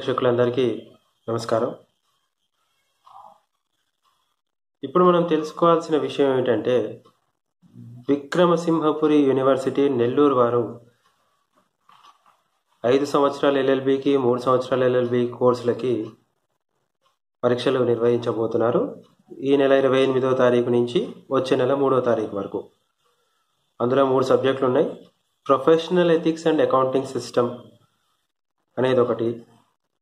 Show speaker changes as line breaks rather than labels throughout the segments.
ప్రేక్షకులందరికీ నమస్కారం. ఇప్పుడు మనం తెలుసుకోవాల్సిన విషయం ఏంటంటే, విక్రమసింహపురి యూనివర్సిటీ నెల్లూరు వారు 5 సంవత్సరాల ఎల్ఎల్బికి 3 సంవత్సరాల ఎల్ఎల్బి కోర్సులకి పరీక్షలు నిర్వహించబోతున్నారు. ఈ నెల 28వ తారీఖు నుంచి వచ్చే నెల 3వ తారీఖు వరకు. అందులో 3 సబ్జెక్టులు ఉన్నాయి. Professional ethics and accounting system అనేది ఒకటి,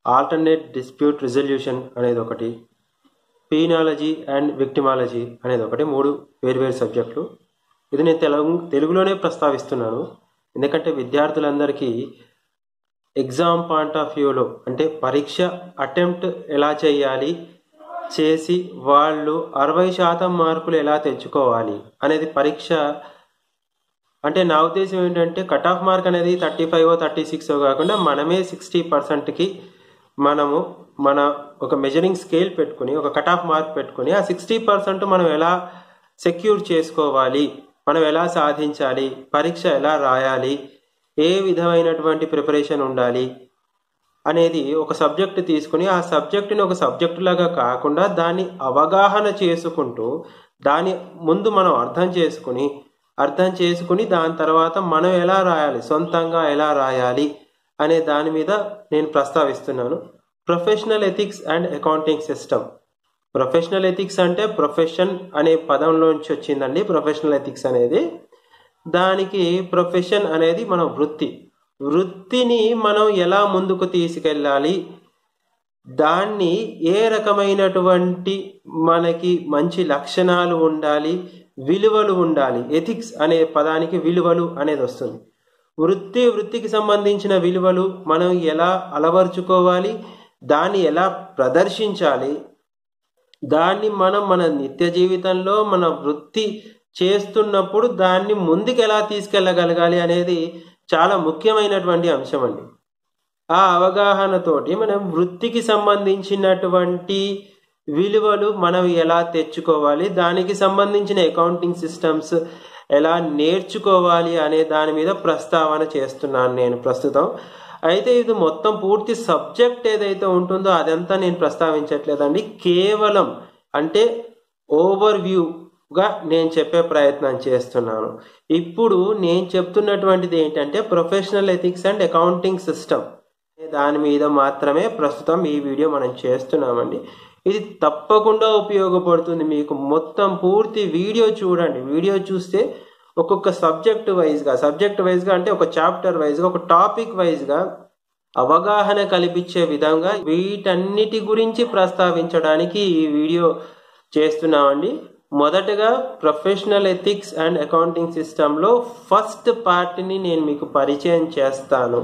ఆల్టర్నేట్ డిస్ప్యూట్ రిజల్యూషన్ అనేది ఒకటి, పీనాలజీ అండ్ విక్టిమాలజీ అనేది ఒకటి. 3 వేర్వేరు సబ్జెక్టులు. ఇది నేను తెలుగులోనే ప్రస్తావిస్తున్నాను, ఎందుకంటే విద్యార్థులందరికీ ఎగ్జామ్ పాయింట్ ఆఫ్ వ్యూలో, అంటే పరీక్ష అటెంప్ట్ ఎలా చేయాలి, చేసి వాళ్ళు 60% మార్కులు ఎలా తెచ్చుకోవాలి అనేది పరీక్ష. అంటే నా ఉద్దేశం ఏంటంటే, కట్ ఆఫ్ మార్క్ అనేది 35 36 కాకుండా మనమే 60%కి మనము మన ఒక మెజరింగ్ స్కేల్ పెట్టుకుని, ఒక కట్ ఆఫ్ మార్క్ పెట్టుకుని, ఆ 60% మనం ఎలా సెక్యూర్ చేసుకోవాలి, మనం ఎలా సాధించాలి, పరీక్ష ఎలా రాయాలి, ఏ విధమైనటువంటి ప్రిపరేషన్ ఉండాలి అనేది ఒక సబ్జెక్ట్ తీసుకుని, ఆ సబ్జెక్టుని ఒక సబ్జెక్టు లాగా కాకుండా దాన్ని అవగాహన చేసుకుంటూ, దాని ముందు మనం అర్థం చేసుకుని దాని తర్వాత మనం ఎలా రాయాలి, సొంతంగా ఎలా రాయాలి అనే దాని మీద నేను ప్రస్తావిస్తున్నాను. Professional ethics and accounting system. Professional ethics అంటే ప్రొఫెషన్ అనే పదంలోంచి వచ్చిందండి. ప్రొఫెషనల్ ఎథిక్స్ అనేది, దానికి ప్రొఫెషన్ అనేది మన వృత్తిని మనం ఎలా ముందుకు తీసుకెళ్ళాలి, దాన్ని ఏ రకమైనటువంటి మనకి మంచి లక్షణాలు ఉండాలి, విలువలు ఉండాలి. ఎథిక్స్ అనే పదానికి విలువలు అనేది వస్తుంది. వృత్తికి సంబంధించిన విలువలు మనం ఎలా అలవర్చుకోవాలి, దాన్ని ఎలా ప్రదర్శించాలి, దాన్ని మనం మన నిత్య జీవితంలో మన వృత్తి చేస్తున్నప్పుడు దాన్ని ముందుకు ఎలా తీసుకెళ్ళగలగాలి అనేది చాలా ముఖ్యమైనటువంటి అంశం అండి. ఆ అవగాహనతోటి మనం వృత్తికి సంబంధించినటువంటి విలువలు మనం ఎలా తెచ్చుకోవాలి, దానికి సంబంధించిన అకౌంటింగ్ సిస్టమ్స్ ఎలా నేర్చుకోవాలి అనే దాని మీద ప్రస్తావన చేస్తున్నాను నేను ప్రస్తుతం. అయితే ఇది మొత్తం పూర్తి సబ్జెక్ట్ ఏదైతే ఉంటుందో అదంతా నేను ప్రస్తావించట్లేదండి. కేవలం అంటే ఓవర్ వ్యూగా నేను చెప్పే ప్రయత్నం చేస్తున్నాను. ఇప్పుడు నేను చెప్తున్నటువంటిది ఏంటంటే, professional ethics and accounting system, దాని మీద మాత్రమే ప్రస్తుతం ఈ వీడియో మనం చేస్తున్నామండి. ఇది తప్పకుండా ఉపయోగపడుతుంది మీకు. మొత్తం పూర్తి వీడియో చూడండి. వీడియో చూస్తే ఒక్కొక్క సబ్జెక్ట్ వైజ్గా అంటే ఒక చాప్టర్ వైజ్గా, ఒక టాపిక్ వైజ్గా అవగాహన కల్పించే విధంగా వీటన్నిటి గురించి ప్రస్తావించడానికి ఈ వీడియో చేస్తున్నామండి. మొదటగా ప్రొఫెషనల్ ఎథిక్స్ అండ్ అకౌంటింగ్ సిస్టంలో ఫస్ట్ పార్ట్ని నేను మీకు పరిచయం చేస్తాను.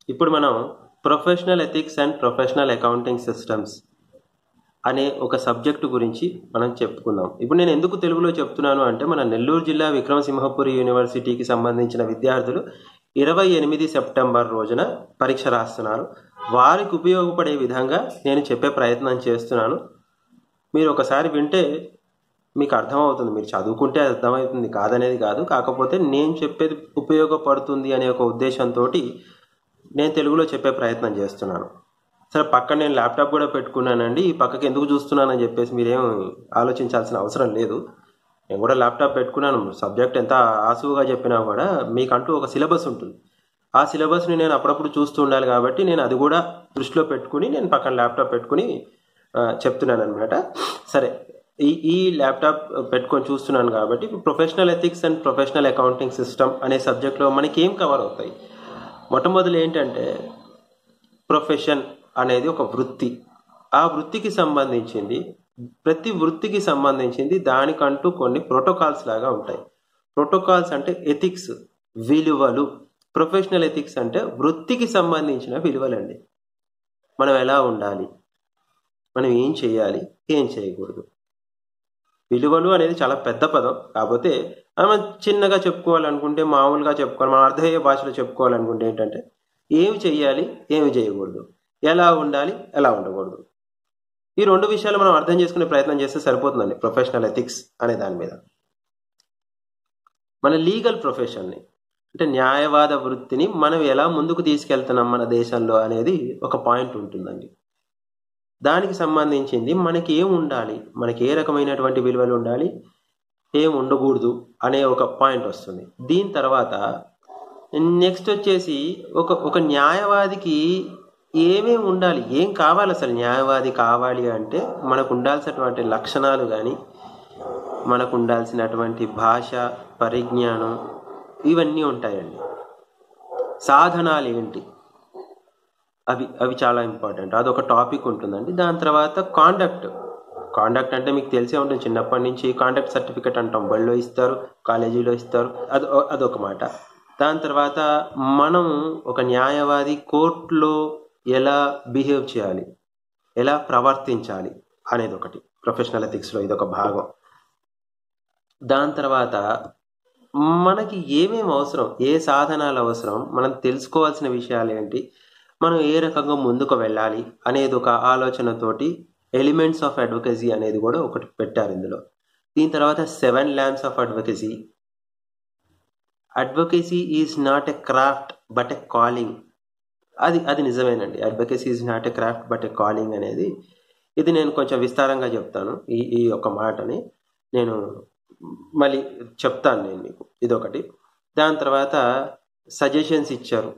ఇప్పుడు మనం professional ethics and professional accounting systems అనే ఒక సబ్జెక్టు గురించి మనం చెప్పుకుందాం. ఇప్పుడు నేను ఎందుకు తెలుగులో చెప్తున్నాను అంటే, మన నెల్లూరు జిల్లా విక్రమసింహపురి యూనివర్సిటీకి సంబంధించిన విద్యార్థులు 28 సెప్టెంబర్ రోజున పరీక్ష రాస్తున్నారు. వారికి ఉపయోగపడే విధంగా నేను చెప్పే ప్రయత్నం చేస్తున్నాను. మీరు ఒకసారి వింటే మీకు అర్థమవుతుంది. మీరు చదువుకుంటే అర్థమవుతుంది, కాదనేది కాదు. కాకపోతే నేను చెప్పేది ఉపయోగపడుతుంది అనే ఒక ఉద్దేశంతో నేను తెలుగులో చెప్పే ప్రయత్నం చేస్తున్నాను. సరే, పక్కన నేను ల్యాప్టాప్ కూడా పెట్టుకున్నానండి. ఈ పక్కకి ఎందుకు చూస్తున్నానని చెప్పేసి మీరేం ఆలోచించాల్సిన అవసరం లేదు. నేను కూడా ల్యాప్టాప్ పెట్టుకున్నాను. సబ్జెక్ట్ ఎంత ఆసువుగా చెప్పినా కూడా మీకంటూ ఒక సిలబస్ ఉంటుంది. ఆ సిలబస్ని నేను అప్పుడప్పుడు చూస్తూ ఉండాలి కాబట్టి నేను అది కూడా దృష్టిలో పెట్టుకుని నేను పక్కన ల్యాప్టాప్ పెట్టుకుని చెప్తున్నాను అనమాట. సరే, ఈ ల్యాప్టాప్ పెట్టుకొని చూస్తున్నాను కాబట్టి professional ethics and professional accounting system అనే సబ్జెక్ట్లో మనకి ఏం కవర్ అవుతాయి? మొట్టమొదలు ఏంటంటే, ప్రొఫెషన్ అనేది ఒక వృత్తి. ఆ వృత్తికి సంబంధించింది, ప్రతి వృత్తికి సంబంధించింది దానికంటూ కొన్ని ప్రోటోకాల్స్ లాగా ఉంటాయి. ప్రోటోకాల్స్ అంటే ఎథిక్స్, విలువలు. ప్రొఫెషనల్ ఎథిక్స్ అంటే వృత్తికి సంబంధించిన విలువలండి. మనం ఎలా ఉండాలి, మనం ఏం చేయాలి, ఏం చేయకూడదు. విలువలు అనేది చాలా పెద్ద పదం. కాకపోతే మనం చిన్నగా చెప్పుకోవాలనుకుంటే, మామూలుగా చెప్పుకోవాలి, మన అర్థమయ్యే భాషలో చెప్పుకోవాలనుకుంటే ఏంటంటే, ఏమి చెయ్యాలి, ఏమి చేయకూడదు, ఎలా ఉండాలి, ఎలా ఉండకూడదు. ఈ 2 విషయాలు మనం అర్థం చేసుకునే ప్రయత్నం చేస్తే సరిపోతుందండి ప్రొఫెషనల్ ఎథిక్స్ అనే దాని మీద. మన లీగల్ ప్రొఫెషన్ని అంటే న్యాయవాద వృత్తిని మనం ఎలా ముందుకు తీసుకెళ్తున్నాం మన దేశంలో అనేది ఒక పాయింట్ ఉంటుందండి. దానికి సంబంధించింది మనకి ఏం ఉండాలి, మనకి ఏ రకమైనటువంటి విలువలు ఉండాలి, ఏం ఉండకూడదు అనే ఒక పాయింట్ వస్తుంది. దీని తర్వాత నెక్స్ట్ వచ్చేసి ఒక న్యాయవాదికి ఏమేమి ఉండాలి, ఏం కావాలి, అసలు న్యాయవాది కావాలి అంటే మనకు ఉండాల్సినటువంటి లక్షణాలు కానీ మనకు ఉండాల్సినటువంటి భాష పరిజ్ఞానం ఇవన్నీ ఉంటాయండి. సాధనాలు ఏంటి అవి చాలా ఇంపార్టెంట్, అదొక టాపిక్ ఉంటుందండి. దాని తర్వాత కాండక్ట్ అంటే మీకు తెలిసే ఉంటుంది, చిన్నప్పటి నుంచి కాండక్ట్ సర్టిఫికెట్ అంటాం, బడిలో ఇస్తారు, కాలేజీలో ఇస్తారు, అదొక మాట. దాని తర్వాత మనం ఒక న్యాయవాది కోర్టులో ఎలా బిహేవ్ చేయాలి, ఎలా ప్రవర్తించాలి అనేది ఒకటి ప్రొఫెషనల్ ఎథిక్స్లో, ఇదొక భాగం. దాని తర్వాత మనకి ఏమేమి అవసరం, ఏ సాధనాలు అవసరం, మనం తెలుసుకోవాల్సిన విషయాలు ఏంటి, మనం ఏ రకంగా ముందుకు వెళ్ళాలి అనేది ఒక ఆలోచనతోటి ఎలిమెంట్స్ ఆఫ్ అడ్వకసీ అనేది కూడా ఒకటి పెట్టారు ఇందులో. దీని తర్వాత 7 lamps of advocacy. Advocacy is not a craft but a calling. అది నిజమేనండి. Advocacy is not a craft but a calling అనేది, ఇది నేను కొంచెం విస్తారంగా చెప్తాను. ఈ ఒక మాటని నేను మళ్ళీ చెప్తాను నేను మీకు, ఇదొకటి. దాని తర్వాత సజెషన్స్ ఇచ్చారు.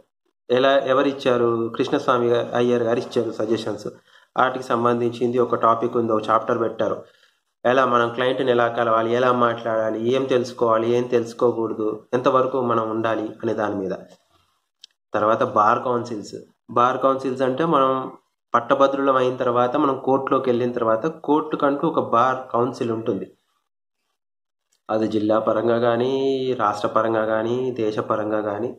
ఎవరిచ్చారు? కృష్ణస్వామి అయ్యర్ గారు ఇచ్చారు సజెషన్స్. వాటికి సంబంధించింది ఒక టాపిక్ ఉంది, ఒక చాప్టర్ పెట్టారు. ఎలా మనం క్లయింట్ని ఎలా కలవాలి, ఎలా మాట్లాడాలి, ఏం తెలుసుకోవాలి, ఏం తెలుసుకోకూడదు, ఎంతవరకు మనం ఉండాలి అనే దాని మీద. తర్వాత బార్ కౌన్సిల్స్ అంటే మనం పట్టభద్రులం అయిన తర్వాత మనం కోర్టులోకి వెళ్ళిన తర్వాత కోర్టుకంటూ ఒక బార్ కౌన్సిల్ ఉంటుంది. అది జిల్లా పరంగా కానీ, రాష్ట్ర పరంగా కానీ, దేశ పరంగా కానీ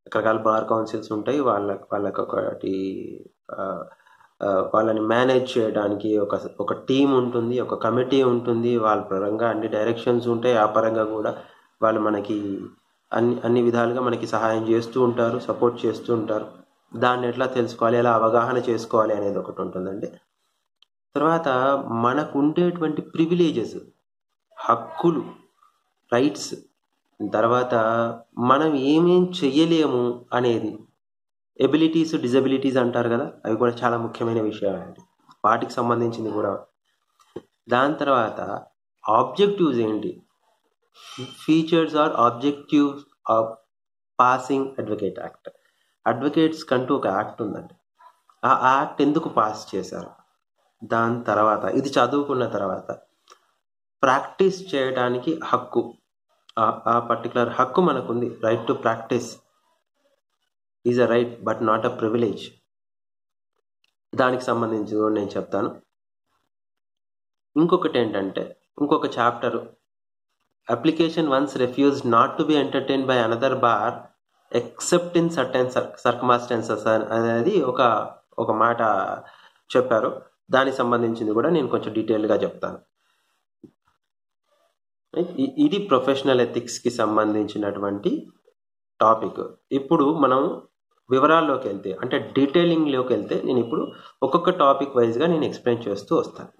రకరకాల బార్ కౌన్సిల్స్ ఉంటాయి. వాళ్ళకి ఒకటి వాళ్ళని మేనేజ్ చేయడానికి ఒక టీం ఉంటుంది, ఒక కమిటీ ఉంటుంది. వాళ్ళ పరంగా అన్ని డైరెక్షన్స్ ఉంటాయి. ఆ పరంగా కూడా వాళ్ళు మనకి అన్ని విధాలుగా మనకి సహాయం చేస్తూ ఉంటారు, సపోర్ట్ చేస్తూ ఉంటారు. దాన్ని ఎట్లా తెలుసుకోవాలి, ఎలా అవగాహన చేసుకోవాలి అనేది ఒకటి ఉంటుందండి. తర్వాత మనకు ఉండేటువంటి ప్రివిలేజెస్, హక్కులు, రైట్స్, తర్వాత మనం ఏమేం చెయ్యలేము అనేది, ఎబిలిటీస్, డిజబిలిటీస్ అంటారు కదా, అవి కూడా చాలా ముఖ్యమైన విషయాలు అండి, వాటికి సంబంధించింది కూడా. దాని తర్వాత ఆబ్జెక్టివ్స్ ఏంటి, features or objectives of passing advocate act. Advocates కంటూ ఒక యాక్ట్ ఉందండి. ఆ యాక్ట్ ఎందుకు పాస్ చేశారు, దాని తర్వాత ఇది చదువుకున్న తర్వాత ప్రాక్టీస్ చేయడానికి హక్కు, ఆ పర్టికులర్ హక్కు మనకుంది. Right to practice is a right but not a privilege. దానికి సంబంధించి కూడా నేను చెప్తాను. ఇంకొకటి ఏంటంటే, ఇంకొక chapter, application once refuse not to be entertained by another bar except in certain circumstances అనేది ఒక మాట చెప్పారు. దానికి సంబంధించింది కూడా నేను కొంచెం డీటెయిల్గా చెప్తాను. ఇది ప్రొఫెషనల్ ఎథిక్స్కి సంబంధించినటువంటి టాపిక్. ఇప్పుడు మనం వివరాల్లోకి వెళ్తే, అంటే డీటెయిలింగ్లోకి వెళ్తే, నేను ఇప్పుడు ఒక్కొక్క టాపిక్ వైజ్గా నేను ఎక్స్ప్లెయిన్ చేస్తూ వస్తాను.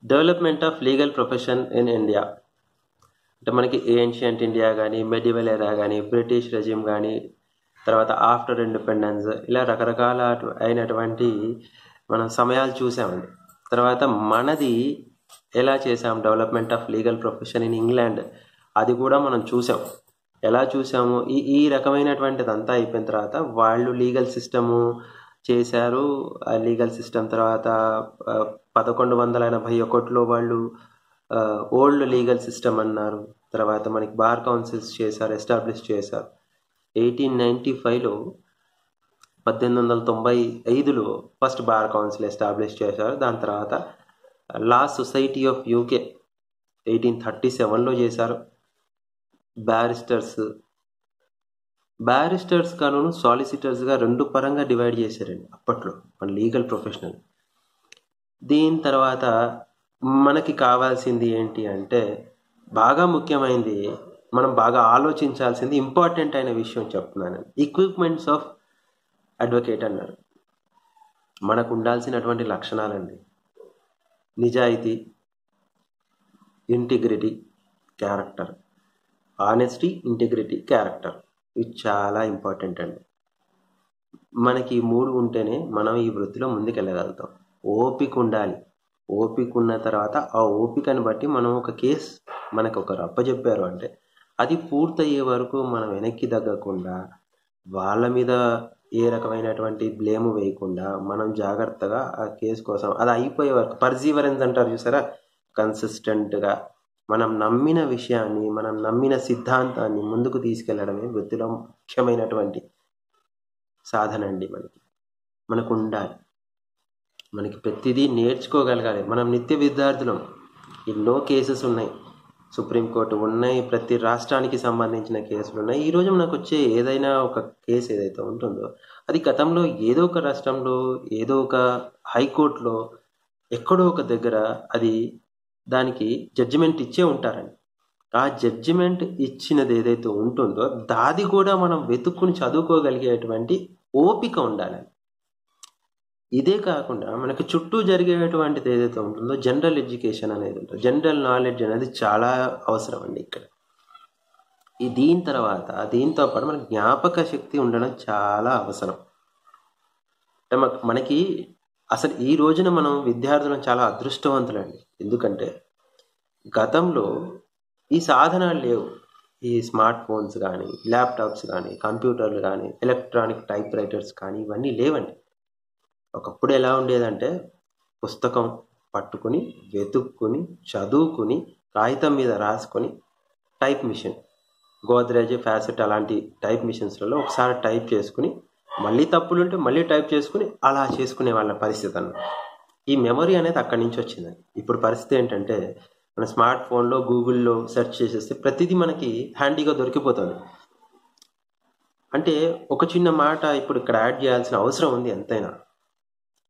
Development of legal profession in India అంటే మనకి ఏన్షియంట్ ఇండియా కానీ, మెడివల్ ఎరా కానీ, బ్రిటిష్ రెజిమ్ కానీ, తర్వాత ఆఫ్టర్ ఇండిపెండెన్స్, ఇలా రకరకాల అయినటువంటి మనం సమయాలు చూసామండి. తర్వాత మనది ఎలా చేసాం, development of legal profession in England, అది కూడా మనం చూసాం. ఎలా చూసాము, ఈ రకమైనటువంటిదంతా అయిపోయిన తర్వాత వాళ్ళు లీగల్ సిస్టము చేశారు. ఆ లీగల్ సిస్టమ్ తర్వాత 1181లో వాళ్ళు ఓల్డ్ లీగల్ సిస్టమ్ అన్నారు. తర్వాత మనకి బార్ కౌన్సిల్స్ చేశారు, ఎస్టాబ్లిష్ చేశారు. 1895లో 1895లో ఫస్ట్ బార్ కౌన్సిల్ ఎస్టాబ్లిష్ చేశారు. దాని తర్వాత లా సొసైటీ ఆఫ్ యూకే 1837లో చేశారు. బ్యారిస్టర్స్ గాను సాలిసిటర్స్గా 2 పరంగా డివైడ్ చేశారండి అప్పట్లో మన లీగల్ ప్రొఫెషనల్. దీని తర్వాత మనకి కావాల్సింది ఏంటి అంటే, బాగా ముఖ్యమైనది, మనం బాగా ఆలోచించాల్సింది, ఇంపార్టెంట్ అయిన విషయం చెప్తున్నాను, ఎక్విప్మెంట్స్ ఆఫ్ అడ్వకేట్ అన్నారు. మనకు ఉండాల్సినటువంటి లక్షణాలండి: నిజాయితీ, integrity, character. Honesty, integrity, character, ఇవి చాలా ఇంపార్టెంట్ అండి. మనకి ఈ 3 ఉంటేనే మనం ఈ వృత్తిలో ముందుకెళ్ళగలుగుతాం. ఓపిక ఉండాలి. ఓపిక ఉన్న తర్వాత ఆ ఓపికని బట్టి మనం ఒక కేసు మనకు ఒకరు అప్పచెప్పారు అంటే అది పూర్తయ్యే వరకు మనం వెనక్కి తగ్గకుండా, వాళ్ళ మీద ఏ రకమైనటువంటి బ్లేము వేయకుండా మనం జాగ్రత్తగా ఆ కేసు కోసం అది అయిపోయే వరకు పర్సీవరెన్స్ అంటారు చూసారా, కన్సిస్టెంట్గా మనం నమ్మిన విషయాన్ని, మనం నమ్మిన సిద్ధాంతాన్ని ముందుకు తీసుకెళ్లడమే వృత్తిలో ముఖ్యమైనటువంటి సాధన అండి. మనకు ఉండాలి. మనకి ప్రతిదీ నేర్చుకోగలగాలి. మనం నిత్య విద్యార్థులం. ఎన్నో కేసెస్ ఉన్నాయి, సుప్రీంకోర్టు ఉన్నాయి, ప్రతి రాష్ట్రానికి సంబంధించిన కేసులు ఉన్నాయి. ఈరోజు మనకు వచ్చే ఏదైనా ఒక కేసు ఏదైతే ఉంటుందో అది గతంలో ఏదో ఒక రాష్ట్రంలో, ఏదో ఒక హైకోర్టులో, ఎక్కడో ఒక దగ్గర అది దానికి జడ్జిమెంట్ ఇచ్చే ఉంటారండి. ఆ జడ్జిమెంట్ ఇచ్చినది ఏదైతే ఉంటుందో దాది కూడా మనం వెతుక్కుని చదువుకోగలిగేటువంటి ఓపిక ఉండాలని. ఇదే కాకుండా మనకి చుట్టూ జరిగేటువంటిది ఏదైతే ఉంటుందో జనరల్ ఎడ్యుకేషన్ అనేది ఉంటుంది, జనరల్ నాలెడ్జ్ అనేది చాలా అవసరం అండి ఇక్కడ. దీంతో పాటు మనకి జ్ఞాపక శక్తి ఉండడం చాలా అవసరం. అంటే మనకి అసలు ఈ రోజున మనం విద్యార్థులను చాలా అదృష్టవంతులండి. ఎందుకంటే గతంలో ఈ సాధనాలు లేవు. ఈ స్మార్ట్ ఫోన్స్ కానీ, ల్యాప్టాప్స్ కానీ, కంప్యూటర్లు కానీ, ఎలక్ట్రానిక్ టైప్ రైటర్స్ కానీ ఇవన్నీ లేవండి. ఒకప్పుడు ఎలా ఉండేదంటే పుస్తకం పట్టుకుని, వెతుక్కుని, చదువుకుని, కాగితం మీద రాసుకొని, టైప్ మిషన్, గోద్రేజ్, ఫ్యాసెట్ అలాంటి టైప్ మిషన్స్లలో ఒకసారి టైప్ చేసుకుని, మళ్ళీ తప్పులుంటే మళ్ళీ టైప్ చేసుకుని అలా చేసుకునే వాళ్ళ పరిస్థితి అన్న. ఈ మెమరీ అనేది అక్కడి నుంచి వచ్చిందండి. ఇప్పుడు పరిస్థితి ఏంటంటే మన స్మార్ట్ ఫోన్లో, గూగుల్లో సెర్చ్ చేసేస్తే ప్రతిదీ మనకి హ్యాండీగా దొరికిపోతుంది. అంటే ఒక చిన్న మాట ఇప్పుడు ఇక్కడ యాడ్ చేయాల్సిన అవసరం ఉంది ఎంతైనా.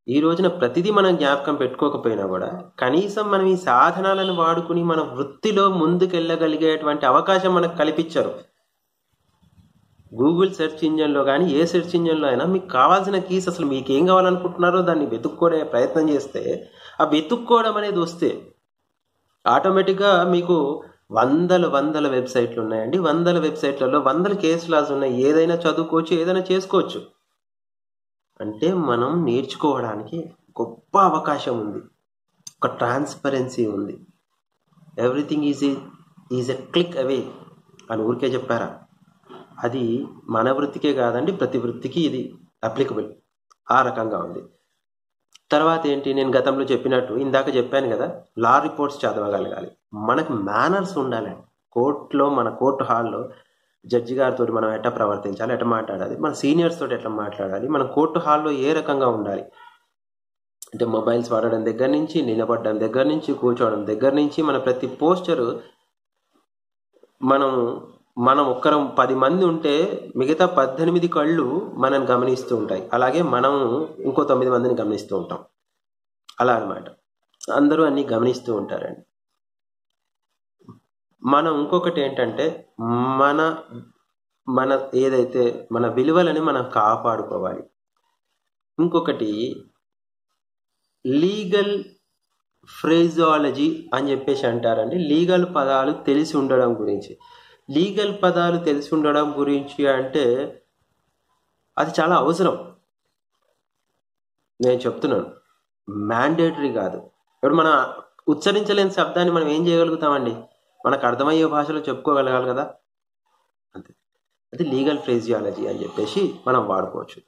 ఈ రోజున ప్రతిదీ మనం జ్ఞాపకం పెట్టుకోకపోయినా కూడా కనీసం మనం ఈ సాధనాలను వాడుకుని మన వృత్తిలో ముందుకెళ్ళగలిగేటువంటి అవకాశం మనకు కల్పించారు. గూగుల్ సెర్చ్ ఇంజన్లో కానీ ఏ సెర్చ్ ఇంజన్లో అయినా మీకు కావాల్సిన కీస్, అసలు మీకు ఏం కావాలనుకుంటున్నారో దాన్ని వెతుక్కోనే ప్రయత్నం చేస్తే, ఆ వెతుక్కోవడం అనేది వస్తే ఆటోమేటిక్గా మీకు వందల వెబ్సైట్లు ఉన్నాయండి. వందల వెబ్సైట్లలో వందల కేస్ లాస్ ఉన్నాయి. ఏదైనా చదువుకోవచ్చు, ఏదైనా చేసుకోవచ్చు. అంటే మనం నేర్చుకోవడానికి గొప్ప అవకాశం ఉంది, ఒక ట్రాన్స్పరెన్సీ ఉంది. ఎవ్రీథింగ్ ఈజ్ ఎ క్లిక్ అవే అని ఊరికే చెప్పారా? అది మన వృత్తికే కాదండి, ప్రతి వృత్తికి ఇది అప్లికబుల్. ఆ రకంగా ఉంది. తర్వాత ఏంటి, నేను గతంలో చెప్పినట్టు ఇందాక చెప్పాను కదా, లా రిపోర్ట్స్ చదవగలగాలి. మనకు మేనర్స్ ఉండాలండి. కోర్టులో, మన కోర్టు హాల్లో జడ్జి గారితో మనం ఎట్లా ప్రవర్తించాలి, ఎట్లా మాట్లాడాలి, మన సీనియర్స్ తోటి ఎట్లా మాట్లాడాలి, మన కోర్టు హాల్లో ఏ రకంగా ఉండాలి అంటే మొబైల్స్ వాడడం దగ్గర నుంచి, నిలబడడం దగ్గర నుంచి, కూర్చోవడం దగ్గర నుంచి, మన ప్రతి పోస్చరు మనం ఒక్కరం 10 మంది ఉంటే మిగతా 18 కళ్ళు మనల్ని గమనిస్తూ ఉంటాయి. అలాగే మనం ఇంకో 9 మందిని గమనిస్తూ ఉంటాం. అలా అనమాట. అందరూ అన్ని గమనిస్తూ ఉంటారండి. మనం ఇంకొకటి ఏంటంటే మన ఏదైతే మన విలువలని మనం కాపాడుకోవాలి. ఇంకొకటి లీగల్ ఫ్రేజాలజీ అని చెప్పేసి అంటారండి. లీగల్ పదాలు తెలిసి ఉండడం గురించి. లీగల్ పదాలు తెలిసి ఉండడం గురించి అంటే అది చాలా అవసరం. నేను చెప్తున్నాను, మ్యాండేటరీ కాదు. ఇప్పుడు మనం ఉచ్చరించలేని శబ్దాన్ని మనం ఏం చేయగలుగుతామండి? మనకు అర్థమయ్యే భాషలో చెప్పుకోగలగాలి కదా, అంతే. అది లీగల్ ఫ్రేజియాలజీ అని చెప్పేసి మనం వాడుకోవచ్చు.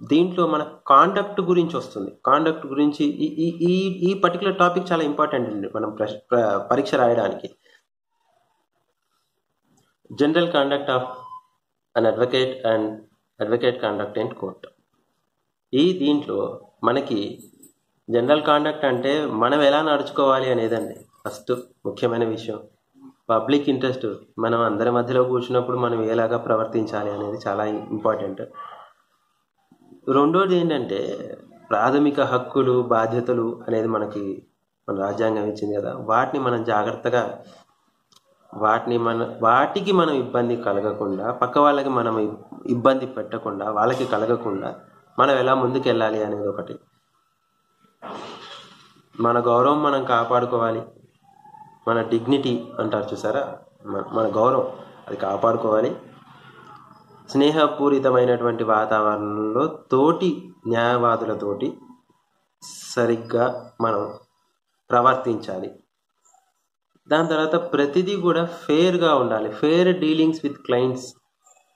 దీంట్లో మన కాండక్ట్ గురించి వస్తుంది. కాండక్ట్ గురించి ఈ పర్టికులర్ టాపిక్ చాలా ఇంపార్టెంట్ అండి మనం పరీక్ష రాయడానికి. General conduct of an advocate and advocate conduct in court. దీంట్లో మనకి జనరల్ కాండక్ట్ అంటే మనం ఎలా నడుచుకోవాలి అనేదండి ఫస్ట్ ముఖ్యమైన విషయం. పబ్లిక్ ఇంట్రెస్ట్, మనం అందరి మధ్యలో కూర్చున్నప్పుడు మనం ఎలాగా ప్రవర్తించాలి అనేది చాలా ఇంపార్టెంట్. రెండోది ఏంటంటే ప్రాథమిక హక్కులు, బాధ్యతలు అనేది మనకి మన రాజ్యాంగం ఇచ్చింది కదా, వాటిని మనం జాగ్రత్తగా వాటికి మనం ఇబ్బంది కలగకుండా, పక్క వాళ్ళకి మనం ఇబ్బంది పెట్టకుండా, వాళ్ళకి కలగకుండా మనం ఎలా ముందుకు వెళ్ళాలి అనేది ఒకటి. మన గౌరవం మనం కాపాడుకోవాలి, మన డిగ్నిటీ అంటారు చూసారా, మన గౌరవం అది కాపాడుకోవాలి. స్నేహపూరితమైనటువంటి వాతావరణంలో తోటి న్యాయవాదులతోటి సరిగ్గా మనం ప్రవర్తించాలి. దాని తర్వాత ప్రతిదీ కూడా ఫేర్గా ఉండాలి. Fair dealings with clients,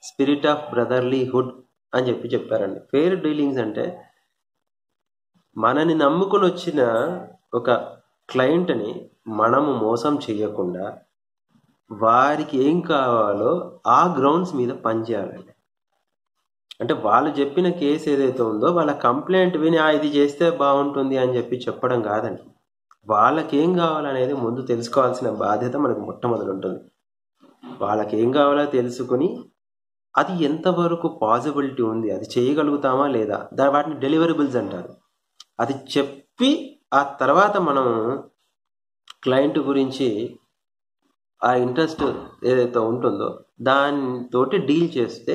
spirit of brotherhood అని చెప్పారండి. ఫేర్ డీలింగ్స్ అంటే మనని నమ్ముకుని వచ్చిన ఒక క్లయింట్ని మనము మోసం చేయకుండా వారికి ఏం కావాలో ఆ గ్రౌండ్స్ మీద పనిచేయాలండి. అంటే వాళ్ళు చెప్పిన కేసు ఏదైతే ఉందో వాళ్ళ కంప్లైంట్ విని ఇది చేస్తే బాగుంటుంది అని చెప్పడం కాదండి. వాళ్ళకి ఏం కావాలనేది ముందు తెలుసుకోవాల్సిన బాధ్యత మనకు మొట్టమొదటి ఉంటుంది. వాళ్ళకి ఏం కావాలో తెలుసుకుని అది ఎంతవరకు పాసిబిలిటీ ఉంది, అది చేయగలుగుతామా లేదా, వాటిని డెలివరబుల్స్ అంటారు. అది చెప్పి ఆ తర్వాత మనం క్లయింట్ గురించి ఆ ఇంట్రెస్ట్ ఏదైతే ఉంటుందో దానితోటి డీల్ చేస్తే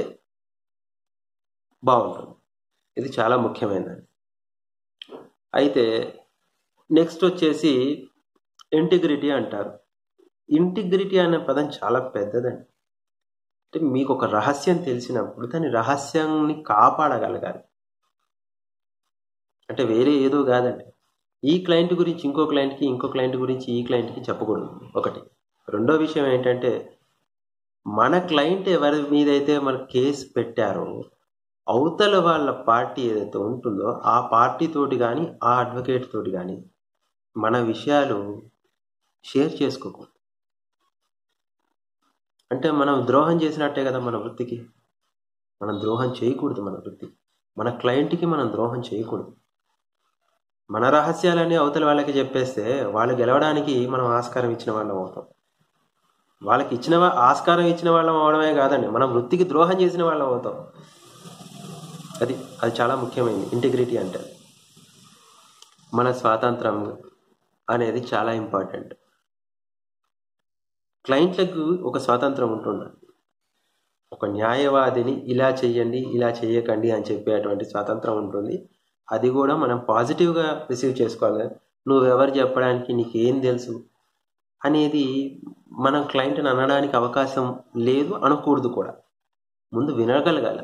బాగుంటుంది. ఇది చాలా ముఖ్యమైనది. అయితే నెక్స్ట్ వచ్చేసి ఇంటిగ్రిటీ అంటారు. ఇంటిగ్రిటీ అనే పదం చాలా పెద్దదండి. అంటే మీకు ఒక రహస్యం తెలిసినప్పుడు దాని రహస్యాన్ని కాపాడగలగాలి. అంటే వేరే ఏదో కాదండి. ఈ క్లయింట్ గురించి ఇంకో క్లయింట్కి, ఇంకో క్లయింట్ గురించి ఈ క్లయింట్కి చెప్పకూడదు ఒకటి. రెండో విషయం ఏంటంటే మన క్లయింట్ ఎవరి మీదైతే మన కేసు పెట్టారో అవతల వాళ్ళ పార్టీ ఏదైతే ఉంటుందో ఆ పార్టీ తోటి కానీ ఆ అడ్వకేట్ తోటి కానీ మన విషయాలు షేర్ చేసుకోకూడదు. అంటే మనం ద్రోహం చేసినట్టే కదా మన వృత్తికి. మనం ద్రోహం చేయకూడదు మన వృత్తికి. మన క్లయింట్కి మనం ద్రోహం చేయకూడదు. మన రహస్యాలన్నీ అవతల వాళ్ళకి చెప్పేస్తే వాళ్ళు గెలవడానికి మనం ఆస్కారం ఇచ్చిన వాళ్ళం అవుతాం. వాళ్ళకి ఆస్కారం ఇచ్చిన వాళ్ళం అవడమే కాదండి, మనం వృత్తికి ద్రోహం చేసిన వాళ్ళం అవుతాం. అది చాలా ముఖ్యమైనది ఇంటిగ్రిటీ అంటే. మన స్వాతంత్రం అనేది చాలా ఇంపార్టెంట్. క్లయింట్లకు ఒక స్వాతంత్రం ఉంటుండాలి. ఒక న్యాయవాదిని ఇలా చెయ్యండి, ఇలా చేయకండి అని చెప్పేటువంటి స్వాతంత్రం ఉంటుంది. అది కూడా మనం పాజిటివ్గా రిసీవ్ చేసుకోవాలి. నువ్వెవరు చెప్పడానికి, నీకేం తెలుసు అనేది మనం క్లయింట్ని అనడానికి అవకాశం లేదు, అనకూడదు కూడా. ముందు వినగలగాలి.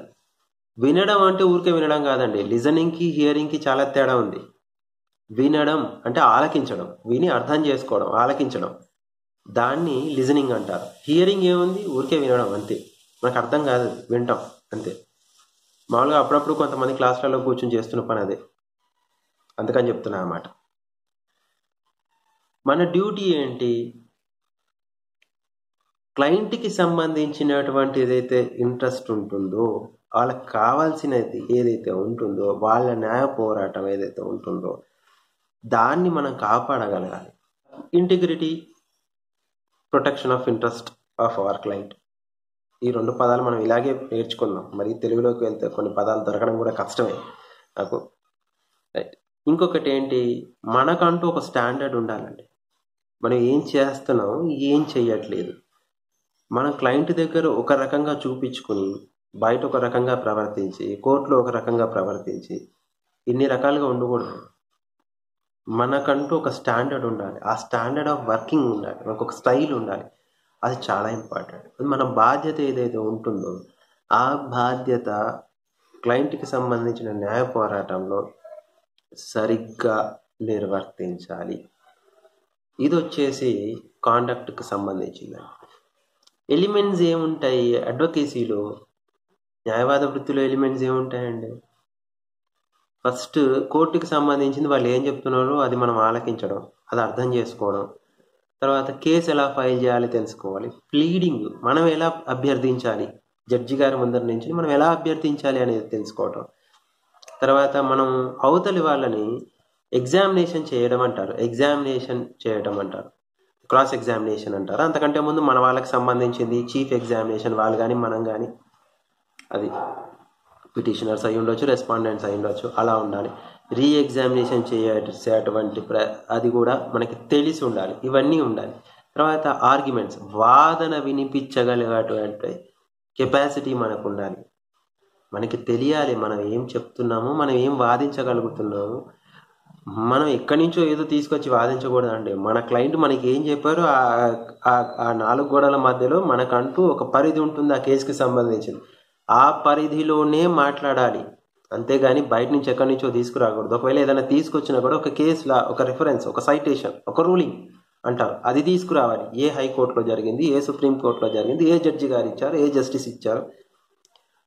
వినడం అంటే ఊరికే వినడం కాదండి. లిజనింగ్కి హియరింగ్కి చాలా తేడా ఉంది. వినడం అంటే ఆలకించడం, విని అర్థం చేసుకోవడం, ఆలకించడం, దాన్ని లిజనింగ్ అంటారు. హియరింగ్ ఏముంది, ఊరికే వినడం అంతే. మనకు అర్థం కాదు, వింటాం అంతే. మామూలుగా అప్పుడప్పుడు కొంతమంది క్లాసులలో కూర్చొని చేస్తున్న పని అదే, అందుకని చెప్తున్నా అన్నమాట. మన డ్యూటీ ఏంటి? క్లయింట్కి సంబంధించినటువంటి ఏదైతే ఇంట్రెస్ట్ ఉంటుందో, వాళ్ళకి కావాల్సినది ఏదైతే ఉంటుందో, వాళ్ళ న్యాయ పోరాటం ఏదైతే ఉంటుందో దాన్ని మనం కాపాడగలగాలి. Integrity, protection of interest of our client, ఈ రెండు పదాలు మనం ఇలాగే నేర్చుకుందాం. మరి తెలుగులోకి వెళ్తే కొన్ని పదాలు దొరకడం కూడా కష్టమే నాకు. ఇంకొకటి ఏంటి, మనకంటూ ఒక స్టాండర్డ్ ఉండాలండి. మనం ఏం చేస్తున్నాం, ఏం చెయ్యట్లేదు, మన క్లయింట్ దగ్గర ఒక రకంగా చూపించుకుని బయట ఒక రకంగా ప్రవర్తించి, కోర్టులో ఒక రకంగా ప్రవర్తించి, ఇన్ని రకాలుగా ఉండకూడదు. మనకంటూ ఒక స్టాండర్డ్ ఉండాలి. ఆ స్టాండర్డ్ ఆఫ్ వర్కింగ్ ఉండాలి, మనకు ఒక స్టైల్ ఉండాలి. అది చాలా ఇంపార్టెంట్. మన బాధ్యత ఏదైతే ఉంటుందో ఆ బాధ్యత క్లయింట్కి సంబంధించిన న్యాయ పోరాటంలో సరిగ్గా నిర్వర్తించాలి. ఇది వచ్చేసి కాండక్ట్కి సంబంధించింది. ఎలిమెంట్స్ ఏముంటాయి అడ్వకేసీలో, న్యాయవాద వృత్తిలో ఎలిమెంట్స్ ఏముంటాయండి? ఫస్ట్ కోర్టుకి సంబంధించింది వాళ్ళు ఏం చెప్తున్నారో అది మనం ఆలకించడం, అది అర్థం చేసుకోవడం. తర్వాత కేసు ఎలా ఫైల్ చేయాలి తెలుసుకోవాలి. ప్లీడింగ్ మనం ఎలా అభ్యర్థించాలి, జడ్జి గారి ముందర నుంచి మనం ఎలా అభ్యర్థించాలి అనేది తెలుసుకోవడం. తర్వాత మనం అవతలి వాళ్ళని ఎగ్జామినేషన్ చేయడం అంటారు, క్రాస్ ఎగ్జామినేషన్ అంటారు. అంతకంటే ముందు మన వాళ్ళకి సంబంధించింది చీఫ్ ఎగ్జామినేషన్, వాళ్ళు కానీ మనం కానీ, అది పిటిషనర్స్ అయి ఉండొచ్చు, రెస్పాండెంట్స్ అయి ఉండొచ్చు, అలా ఉండాలి. రీ ఎగ్జామినేషన్ చేసేటువంటి అది కూడా మనకి తెలిసి ఉండాలి. ఇవన్నీ ఉండాలి. తర్వాత ఆర్గ్యుమెంట్స్, వాదన వినిపించగలిగేటువంటి కెపాసిటీ మనకు ఉండాలి. మనకి తెలియాలి మనం ఏం చెప్తున్నాము, మనం ఏం వాదించగలుగుతున్నాము. మనం ఎక్కడి నుంచో ఏదో తీసుకొచ్చి వాదించకూడదండి. మన క్లయింట్ మనకి ఏం చెప్పారో ఆ 4 గోడల మధ్యలో మనకంటూ ఒక పరిధి ఉంటుంది ఆ కేసుకి సంబంధించింది. ఆ పరిధిలోనే మాట్లాడాలి, అంతేగాని బయట నుంచి ఎక్కడి నుంచో తీసుకురాకూడదు. ఒకవేళ ఏదైనా తీసుకొచ్చినా కూడా ఒక కేసులా, ఒక రిఫరెన్స్, ఒక సైటేషన్, ఒక రూలింగ్ అంటారు, అది తీసుకురావాలి. ఏ హైకోర్టులో జరిగింది, ఏ సుప్రీంకోర్టులో జరిగింది, ఏ జడ్జి గారు ఇచ్చారు, ఏ జస్టిస్ ఇచ్చారు,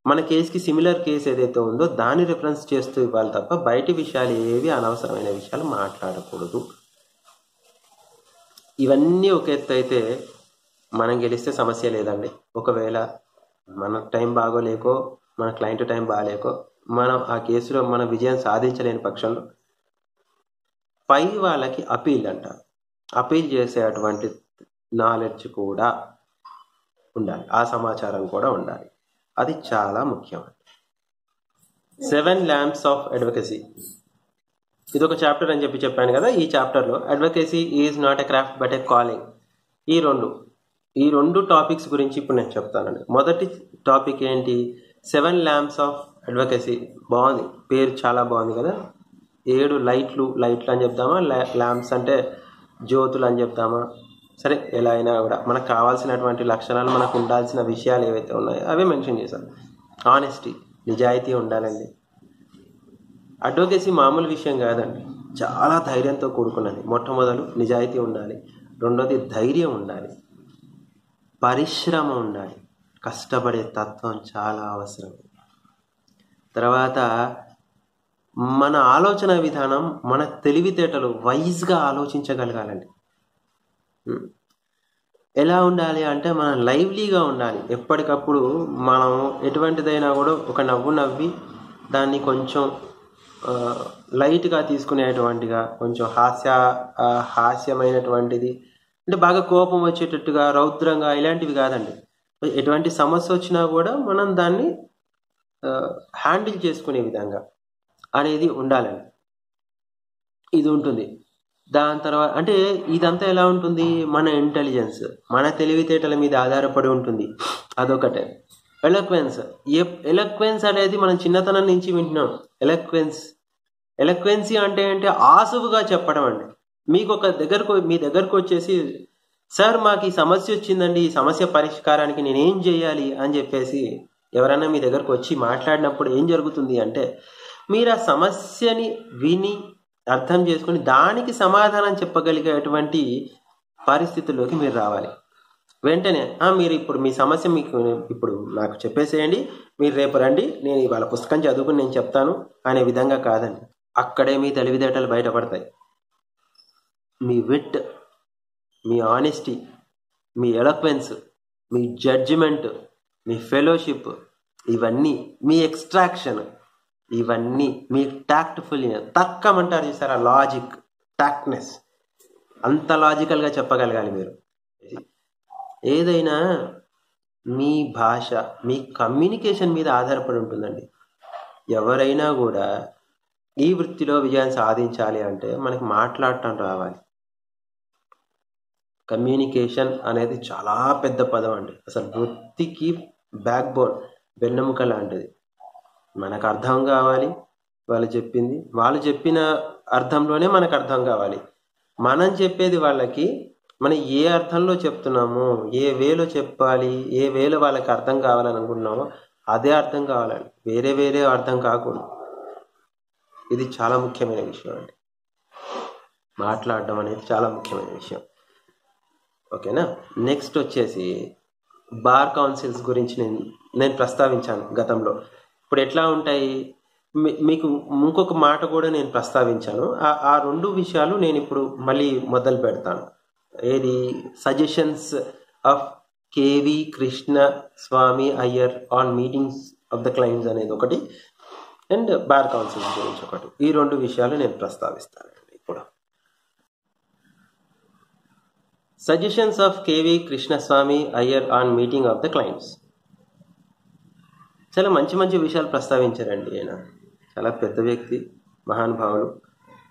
మన కేసుకి సిమిలర్ కేసు ఏదైతే ఉందో దాన్ని రిఫరెన్స్ చేస్తూ ఇవ్వాలి తప్ప బయటి విషయాలు ఏవి, అనవసరమైన విషయాలు మాట్లాడకూడదు. ఇవన్నీ ఒక ఎత్తు అయితే మనం గెలిస్తే సమస్య లేదండి. ఒకవేళ మన టైం బాగోలేకో, మన క్లయింట్ టైం బాగాలేకో, మనం ఆ కేసులో మన విజయం సాధించలేని పక్షంలో పై వాళ్ళకి అపీల్ అంటారు. అపీల్ చేసే అటువంటి నాలెడ్జ్ కూడా ఉండాలి, ఆ సమాచారం కూడా ఉండాలి. అది చాలా ముఖ్యం. 7 ల్యాంప్స్ ఆఫ్ అడ్వకసీ, ఇది ఒక చాప్టర్ అని చెప్పాను కదా. ఈ చాప్టర్లో advocacy is not a craft but a calling, ఈ రెండు టాపిక్స్ గురించి ఇప్పుడు నేను చెప్తానండి. మొదటి టాపిక్ ఏంటి? 7 ల్యాంప్స్ ఆఫ్ అడ్వకసీ. బాగుంది, పేరు చాలా బాగుంది కదా. 7 లైట్లు అని చెప్తామా, ల్యాంప్స్ అంటే జ్యోతులు అని చెప్తామా, సరే ఎలా అయినా కూడా మనకు కావాల్సినటువంటి లక్షణాలు, మనకు ఉండాల్సిన విషయాలు ఏవైతే ఉన్నాయో అవే మెన్షన్ చేశాను. ఆనెస్టీ, నిజాయితీ ఉండాలండి. అడ్వకసీ మామూలు విషయం కాదండి, చాలా ధైర్యంతో కూడుకున్నది. మొట్టమొదలు నిజాయితీ ఉండాలి, రెండోది ధైర్యం ఉండాలి, పరిశ్రమ ఉండాలి, కష్టపడే తత్వం చాలా అవసరం. తర్వాత మన ఆలోచన విధానం, మన తెలివితేటలు వైజ్గా ఆలోచించగలగాలండి. ఎలా ఉండాలి అంటే మనం లైవ్లీగా ఉండాలి. ఎప్పటికప్పుడు మనం ఎటువంటిదైనా కూడా ఒక నవ్వు నవ్వి దాన్ని కొంచెం లైట్గా తీసుకునేటువంటిగా, కొంచెం హాస్యమైనటువంటిది, అంటే బాగా కోపం వచ్చేటట్టుగా, రౌద్రంగా ఇలాంటివి కాదండి. ఎటువంటి సమస్య వచ్చినా కూడా మనం దాన్ని హ్యాండిల్ చేసుకునే విధంగా అనేది ఉండాలండి. ఇది ఉంటుంది. దాని తర్వాత అంటే ఇదంతా ఎలా ఉంటుంది? మన ఇంటెలిజెన్స్, మన తెలివితేటల మీద ఆధారపడి ఉంటుంది. అదొకటే. ఎలక్వెన్స్ అనేది మనం చిన్నతనం నుంచి వింటున్నాం. ఎలక్వెన్సీ అంటే ఆసువుగా చెప్పడం అండి. మీ దగ్గరకు వచ్చేసి, సార్ మాకు ఈ సమస్య వచ్చిందండి, ఈ సమస్య పరిష్కారానికి నేనేం చేయాలి అని చెప్పేసి ఎవరైనా మీ దగ్గరకు వచ్చి మాట్లాడినప్పుడు ఏం జరుగుతుంది అంటే, మీరు ఆ సమస్యని విని అర్థం చేసుకుని దానికి సమాధానం చెప్పగలిగేటువంటి పరిస్థితుల్లోకి మీరు రావాలి. వెంటనే మీరు ఇప్పుడు మీ సమస్య మీకు ఇప్పుడు నాకు చెప్పేసేయండి, మీరు రేపు రండి, నేను ఇవాళ పుస్తకం చదువుకుని నేను చెప్తాను అనే విధంగా కాదండి. అక్కడే మీ తెలివితేటలు బయటపడతాయి. మీ విట్, మీ ఆనెస్టీ, మీ ఎలక్వెన్స్, మీ జడ్జిమెంట్, మీ ఫెలోషిప్, ఇవన్నీ, మీ ఎక్స్ట్రాక్షన్, ఇవన్నీ, మీ టాక్ట్ఫుల్నెస్, తర్కం అంటారు చూసారా, లాజిక్, టాక్ట్నెస్, అంత లాజికల్గా చెప్పగలగాలి మీరు. ఏదైనా మీ భాష, మీ కమ్యూనికేషన్ మీద ఆధారపడి ఉంటుందండి. ఎవరైనా కూడా ఈ వృత్తిలో విజయం సాధించాలి అంటే మనకి మాట్లాడటం రావాలి. కమ్యూనికేషన్ అనేది చాలా పెద్ద పదం అండి. అసలు వృత్తికి బ్యాక్ బోన్, వెన్నెముక లాంటిది. మనకు అర్థం కావాలి, వాళ్ళు చెప్పిన అర్థంలోనే మనకు అర్థం కావాలి. మనం చెప్పేది వాళ్ళకి మనం ఏ అర్థంలో చెప్తున్నామో, ఏ వేలో చెప్పాలి, ఏ వేలో వాళ్ళకి అర్థం కావాలని అనుకుంటున్నామో అదే అర్థం కావాలండి, వేరే అర్థం కాకూడదు. ఇది చాలా ముఖ్యమైన విషయం అండి. మాట్లాడడం అనేది చాలా ముఖ్యమైన విషయం. ఓకేనా. నెక్స్ట్ వచ్చేసి బార్ కౌన్సిల్స్ గురించి నేను ప్రస్తావించాను గతంలో. ఇప్పుడు ఎట్లా ఉంటాయి, మీకు ఇంకొక మాట కూడా నేను ప్రస్తావించాను. ఆ 2 విషయాలు నేను ఇప్పుడు మళ్ళీ మొదలు పెడతాను. ఏది? Suggestions of K V Krishna Swamy Iyer on meetings of the clients అనేది ఒకటి, అండ్ బార్ కౌన్సిల్స్ గురించి ఒకటి. ఈ 2 విషయాలు నేను ప్రస్తావిస్తానండి ఇప్పుడు. Suggestions of K V Krishnaswamy Iyer on meeting of the clients. చాలా మంచి విషయాలు ప్రస్తావించారండి. ఆయన చాలా పెద్ద వ్యక్తి, మహానుభావులు.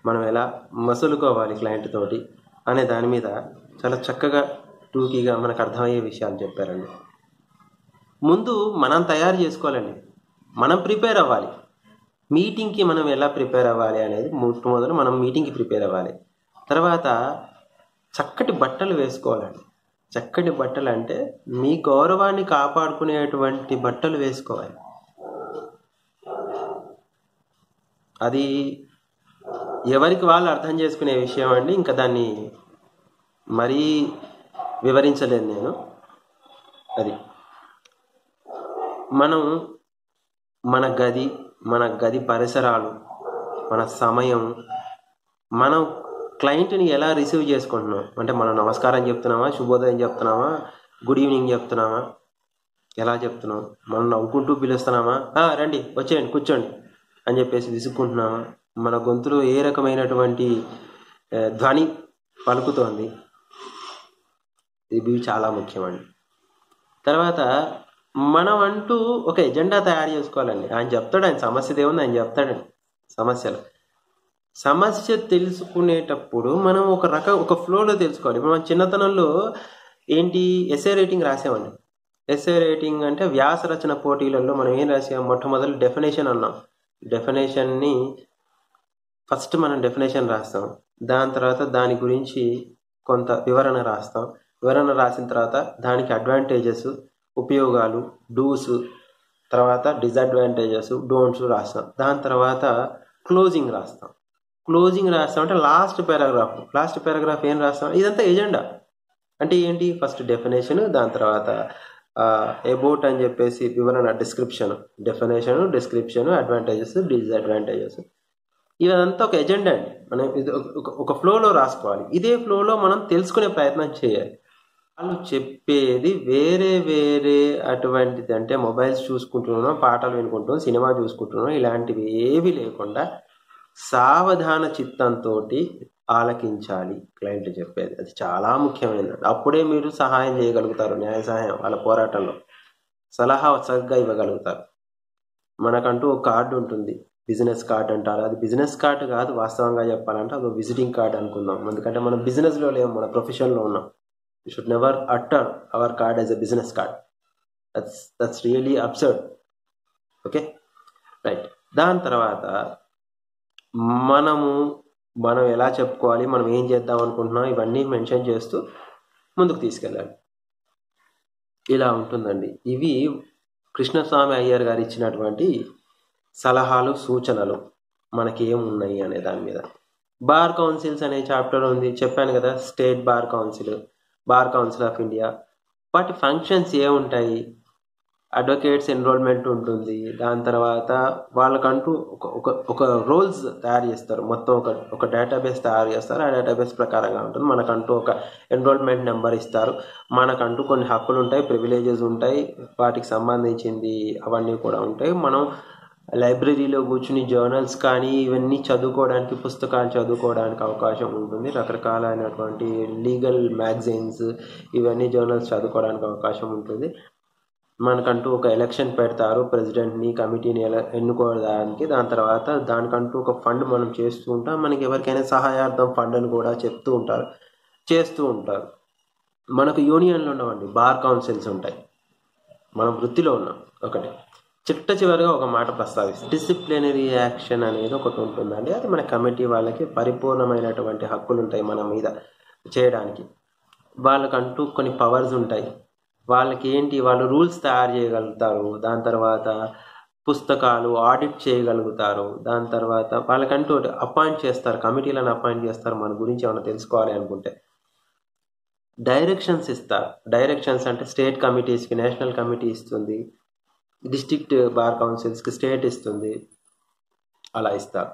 మనం ఎలా మసులుకోవాలి క్లయింట్ తోటి అనే దాని మీద చాలా చక్కగా మనకు అర్థమయ్యే విషయాలు చెప్పారండి. ముందు మనం తయారు చేసుకోవాలండి. మనం ప్రిపేర్ అవ్వాలి. మీటింగ్కి మనం ఎలా ప్రిపేర్ అవ్వాలి అనేది మొట్టమొదలు మనం మీటింగ్కి ప్రిపేర్ అవ్వాలి. తర్వాత చక్కటి బట్టలు వేసుకోవాలండి. చక్కటి బట్టలు అంటే మీ గౌరవాన్ని కాపాడుకునేటువంటి బట్టలు వేసుకోవాలి. అది ఎవరికి వాళ్ళు అర్థం చేసుకునే విషయం అండి. ఇంకా దాన్ని మరీ వివరించలేదు నేను. అది మనం మన గది పరిసరాలు, మన సమయం, మనం క్లయింట్ని ఎలా రిసీవ్ చేసుకుంటున్నాం అంటే మనం నమస్కారం చెప్తున్నామా, శుభోదయం చెప్తున్నామా, గుడ్ ఈవినింగ్ చెప్తున్నామా, ఎలా చెప్తున్నాం, మనం నవ్వుకుంటూ పిలుస్తున్నామా, రండి వచ్చేయండి కూర్చోండి అని చెప్పేసి విసుక్కుంటున్నామా, మన గొంతులో ఏ రకమైనటువంటి ధ్వని పలుకుతోంది, ఇవి చాలా ముఖ్యమండి. తర్వాత మనం అంటూ ఒక ఎజెండా తయారు చేసుకోవాలండి. ఆయన చెప్తాడు, ఆయన సమస్య ఏముంది ఆయన చెప్తాడండి. సమస్య తెలుసుకునేటప్పుడు మనం ఒక ఫ్లోలో తెలుసుకోవాలి. ఇప్పుడు మనం చిన్నతనంలో ఏంటి ఎస్ఏ రైటింగ్ రాసామండి. ఎస్ఏ రైటింగ్ అంటే వ్యాస రచన పోటీలలో మనం ఏం రాసాం, మొట్టమొదటి డెఫినేషన్ అన్నాం. డెఫినేషన్ని ఫస్ట్ మనం డెఫినేషన్ రాస్తాం, దాని తర్వాత దాని గురించి కొంత వివరణ రాస్తాం. వివరణ రాసిన తర్వాత దానికి అడ్వాంటేజెస్, ఉపయోగాలు, డూస్, తర్వాత డిసడ్వాంటేజెస్, డోంట్స్ రాస్తాం. దాని తర్వాత క్లోజింగ్ రాస్తాం అంటే లాస్ట్ పారాగ్రాఫ్ ఏం రాస్తాం, ఇదంతా ఎజెండా. అంటే ఏంటి, ఫస్ట్ డెఫినేషన్, దాని తర్వాత అబౌట్ అని చెప్పేసి వివరణ, డిస్క్రిప్షన్, అడ్వాంటేజెస్, డిసడ్వాంటేజెస్, ఇదంతా ఒక ఎజెండా అండి. మనం ఇది ఒక ఫ్లోలో రాసుకోవాలి. ఇదే ఫ్లోలో మనం తెలుసుకునే ప్రయత్నం చేయాలి. వాళ్ళు చెప్పేది వేరే అటువంటిది అంటే మొబైల్స్ చూసుకుంటున్నాం, పాటలు వినుకుంటున్నాం, సినిమా చూసుకుంటున్నాం, ఇలాంటివి ఏవి లేకుండా సావధాన చిత్తంతో ఆలకించాలి క్లయింట్ చెప్పేది. అది చాలా ముఖ్యమైనది. అప్పుడే మీరు సహాయం చేయగలుగుతారు, న్యాయ సహాయం, వాళ్ళ పోరాటంలో సలహా చక్కగా ఇవ్వగలుగుతారు. మనకంటూ ఒక కార్డు ఉంటుంది, బిజినెస్ కార్డ్ అంటారు. అది బిజినెస్ కార్డు కాదు, వాస్తవంగా చెప్పాలంటే అది విజిటింగ్ కార్డ్ అనుకుందాం. ఎందుకంటే మనం బిజినెస్లో లేము, మన ప్రొఫెషన్లో ఉన్నాం. You should never utter our card as a business card. That's really absurd. Okay, right. దాని తర్వాత మనం ఎలా చెప్పుకోవాలి, మనం ఏం చేద్దాం అనుకుంటున్నాం, ఇవన్నీ మెన్షన్ చేస్తూ ముందుకు తీసుకెళ్ళాలి. ఇలా ఉంటుందండి. ఇవి కృష్ణస్వామి అయ్యర్ గారు ఇచ్చినటువంటి సలహాలు, సూచనలు మనకి ఏమున్నాయి అనే దాని మీద. బార్ కౌన్సిల్స్ అనే చాప్టర్ ఉంది, చెప్పాను కదా. State bar council of India, వాటి ఫంక్షన్స్ ఏముంటాయి, అడ్వకేట్స్ ఎన్రోల్మెంట్ ఉంటుంది. దాని తర్వాత వాళ్ళకంటూ ఒక రోల్స్ తయారు చేస్తారు, మొత్తం ఒక డేటాబేస్ తయారు చేస్తారు. ఆ డేటాబేస్ ప్రకారంగా ఉంటుంది. మనకంటూ ఒక ఎన్రోల్మెంట్ నెంబర్ ఇస్తారు, మనకంటూ కొన్ని హక్కులు ఉంటాయి, ప్రివిలేజెస్ ఉంటాయి, వాటికి సంబంధించింది అవన్నీ కూడా ఉంటాయి. మనం లైబ్రరీలో కూర్చుని జర్నల్స్ కానీ ఇవన్నీ చదువుకోవడానికి, పుస్తకాలు చదువుకోవడానికి అవకాశం ఉంటుంది. రకరకాలైనటువంటి లీగల్ మ్యాగజైన్స్, ఇవన్నీ జర్నల్స్ చదువుకోవడానికి అవకాశం ఉంటుంది. మనకంటూ ఒక ఎలక్షన్ పెడతారు, ప్రెసిడెంట్ని, కమిటీని ఎన్నుకోవడానికి. దాని తర్వాత దానికంటూ ఒక ఫండ్ మనం చేస్తూ ఉంటాం. మనకి ఎవరికైనా సహాయార్థం ఫండ్ అని కూడా చేస్తూ ఉంటారు. మనకు యూనియన్లు ఉండవండి, బార్ కౌన్సిల్స్ ఉంటాయి. మనం వృత్తిలో ఉన్నాం. ఒకటి చివరిగా ఒక మాట ప్రస్తావిస్తాం, డిసిప్లినరీ యాక్షన్ అనేది ఒకటి ఉంటుందండి. అది మన కమిటీ వాళ్ళకి పరిపూర్ణమైనటువంటి హక్కులు ఉంటాయి మన మీద చేయడానికి. వాళ్ళకంటూ కొన్ని పవర్స్ ఉంటాయి. వాళ్ళకి ఏంటి, వాళ్ళు రూల్స్ తయారు చేయగలుగుతారు. దాని తర్వాత పుస్తకాలు ఆడిట్ చేయగలుగుతారు. దాని తర్వాత వాళ్ళకంటూ అపాయింట్ చేస్తారు, కమిటీలను అపాయింట్ చేస్తారు. మన గురించి ఏమైనా తెలుసుకోవాలి అనుకుంటే డైరెక్షన్స్ ఇస్తారు. డైరెక్షన్స్ అంటే స్టేట్ కమిటీస్కి నేషనల్ కమిటీ ఇస్తుంది, డిస్ట్రిక్ట్ బార్ కౌన్సిల్స్కి స్టేట్ ఇస్తుంది, అలా ఇస్తారు.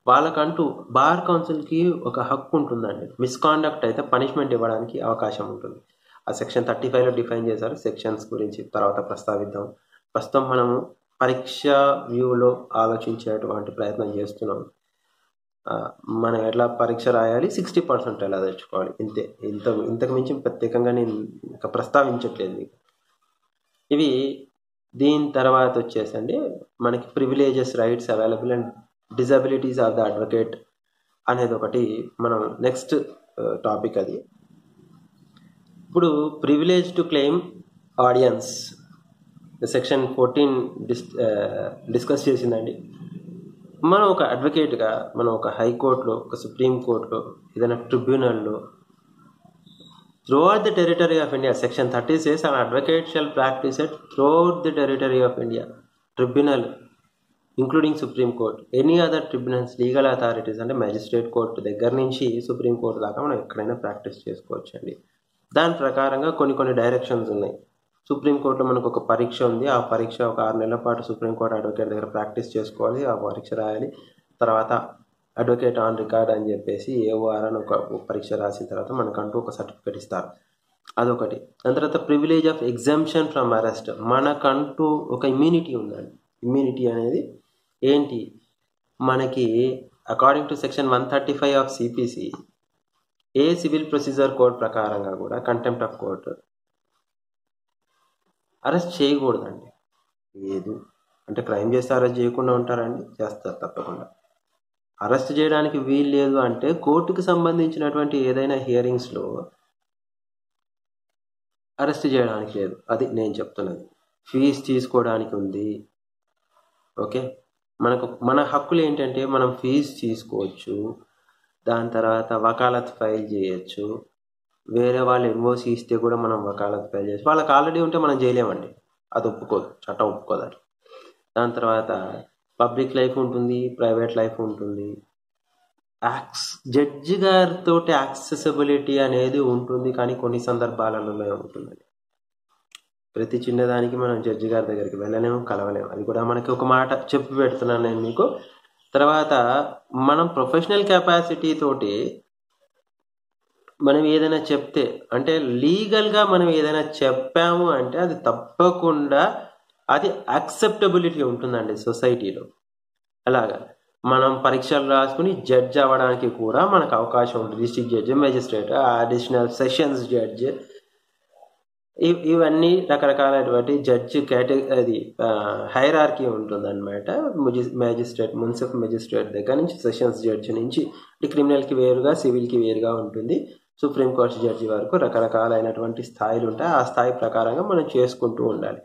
వాళ్ళకంటూ బార్ కౌన్సిల్కి ఒక హక్కు ఉంటుందండి. మిస్కాండక్ట్ అయితే పనిష్మెంట్ ఇవ్వడానికి అవకాశం ఉంటుంది. ఆ సెక్షన్ 35లో డిఫైన్ చేశారు. సెక్షన్స్ గురించి తర్వాత ప్రస్తావిద్దాం. ప్రస్తుతం మనము పరీక్ష వ్యూలో ఆలోచించేటువంటి ప్రయత్నం చేస్తున్నాం. మనం ఎట్లా పరీక్ష రాయాలి, 60% ఎలా తెచ్చుకోవాలి, ఇంతకు మించి ప్రత్యేకంగా నేను ఇంకా ప్రస్తావించట్లేదు మీకు. ఇవి దీని తర్వాత వచ్చేసండి మనకి privileges, rights, available and disabilities of the advocate అనేది ఒకటి మనం నెక్స్ట్ టాపిక్. అది ఇప్పుడు privilege to claim audience. Section 14 discuss చేసిందండి. మనం ఒక అడ్వకేట్గా మనం ఒక హైకోర్టులో, ఒక సుప్రీంకోర్టులో, ఏదైనా ట్రిబ్యునల్లో throughout the territory of India, section 30 says an advocate shall practice it throughout the territory of India. Tribunal including supreme court, any other tribunals, legal authorities అంటే మ్యాజిస్ట్రేట్ కోర్టు దగ్గర నుంచి సుప్రీం కోర్టు దాకా మనం ఎక్కడైనా ప్రాక్టీస్ చేసుకోవచ్చు అండి. దాని ప్రకారంగా కొన్ని డైరెక్షన్స్ ఉన్నాయి. సుప్రీంకోర్టులో మనకు ఒక పరీక్ష ఉంది. ఆ పరీక్ష ఒక 6 నెలల పాటు సుప్రీంకోర్టు అడ్వకేట్ దగ్గర ప్రాక్టీస్ చేసుకోవాలి. ఆ పరీక్ష రాయాలి. తర్వాత అడ్వకేట్ ఆన్ రికార్డ్ అని చెప్పేసి AOR అని ఒక పరీక్ష రాసిన తర్వాత మనకంటూ ఒక సర్టిఫికేట్ ఇస్తారు. అదొకటి. దాని తర్వాత privilege of exemption from arrest, మనకంటూ ఒక ఇమ్యూనిటీ ఉందండి. ఇమ్యూనిటీ అనేది ఏంటి, మనకి according to section 135 of CPC ఏ సివిల్ ప్రొసీజర్ కోడ్ ప్రకారంగా కూడా కంటెంప్ట్ ఆఫ్ కోర్ట్ అరెస్ట్ చేయకూడదండి. లేదు అంటే క్రైమ్ చేస్తే అరెస్ట్ చేయకుండా ఉంటారండి? చేస్తారు తప్పకుండా. అరెస్ట్ చేయడానికి వీలు లేదు అంటే కోర్టుకు సంబంధించినటువంటి ఏదైనా హియరింగ్స్లో అరెస్ట్ చేయడానికి లేదు. అది నేను చెప్తున్నది. ఫీజు తీసుకోవడానికి ఉంది. ఓకే, మన హక్కులు ఏంటంటే మనం ఫీజు తీసుకోవచ్చు, దాని తర్వాత వకాలత్ ఫైల్ చేయొచ్చు, వేరే వాళ్ళు ఎన్ఓసి ఇస్తే కూడా మనం వకాలత్ ఫైల్ చేయొచ్చు. వాళ్ళకి ఆల్రెడీ ఉంటే మనం చేయలేమండి, అది ఒప్పుకోదు, చట్టం ఒప్పుకోదు. దాని తర్వాత పబ్లిక్ లైఫ్ ఉంటుంది, ప్రైవేట్ లైఫ్ ఉంటుంది. జడ్జి గారితో యాక్సెసిబిలిటీ అనేది ఉంటుంది, కానీ కొన్ని సందర్భాలలో ఉంటుందండి. ప్రతి చిన్నదానికి మనం జడ్జి గారి దగ్గరికి వెళ్ళలేము, కలవలేము. అది కూడా మనకి ఒక మాట చెప్పి పెడుతున్నాను నేను మీకు. తర్వాత మనం ప్రొఫెషనల్ కెపాసిటీ తోటి మనం ఏదైనా చెప్తే, అంటే లీగల్గా మనం ఏదైనా చెప్పాము అంటే అది తప్పకుండా అది యాక్సెప్టబిలిటీ ఉంటుందండి సొసైటీలో. అలాగా మనం పరీక్షలు రాసుకుని జడ్జ్ అవ్వడానికి కూడా మనకు అవకాశం ఉంటుంది. District judge, magistrate, additional sessions judge, ఇవన్నీ రకరకాలైనటువంటి జడ్జి అది హైరార్కీ ఉంటుంది అనమాట. మ్యాజిస్ట్రేట్, మున్సిపల్ మెజిస్ట్రేట్ దగ్గర నుంచి సెషన్స్ జడ్జి నుంచి క్రిమినల్కి వేరుగా, సివిల్కి వేరుగా ఉంటుంది. సుప్రీంకోర్టు జడ్జి వరకు రకరకాలైనటువంటి స్థాయిలు ఉంటాయి. ఆ స్థాయి ప్రకారంగా మనం చేసుకుంటూ ఉండాలి.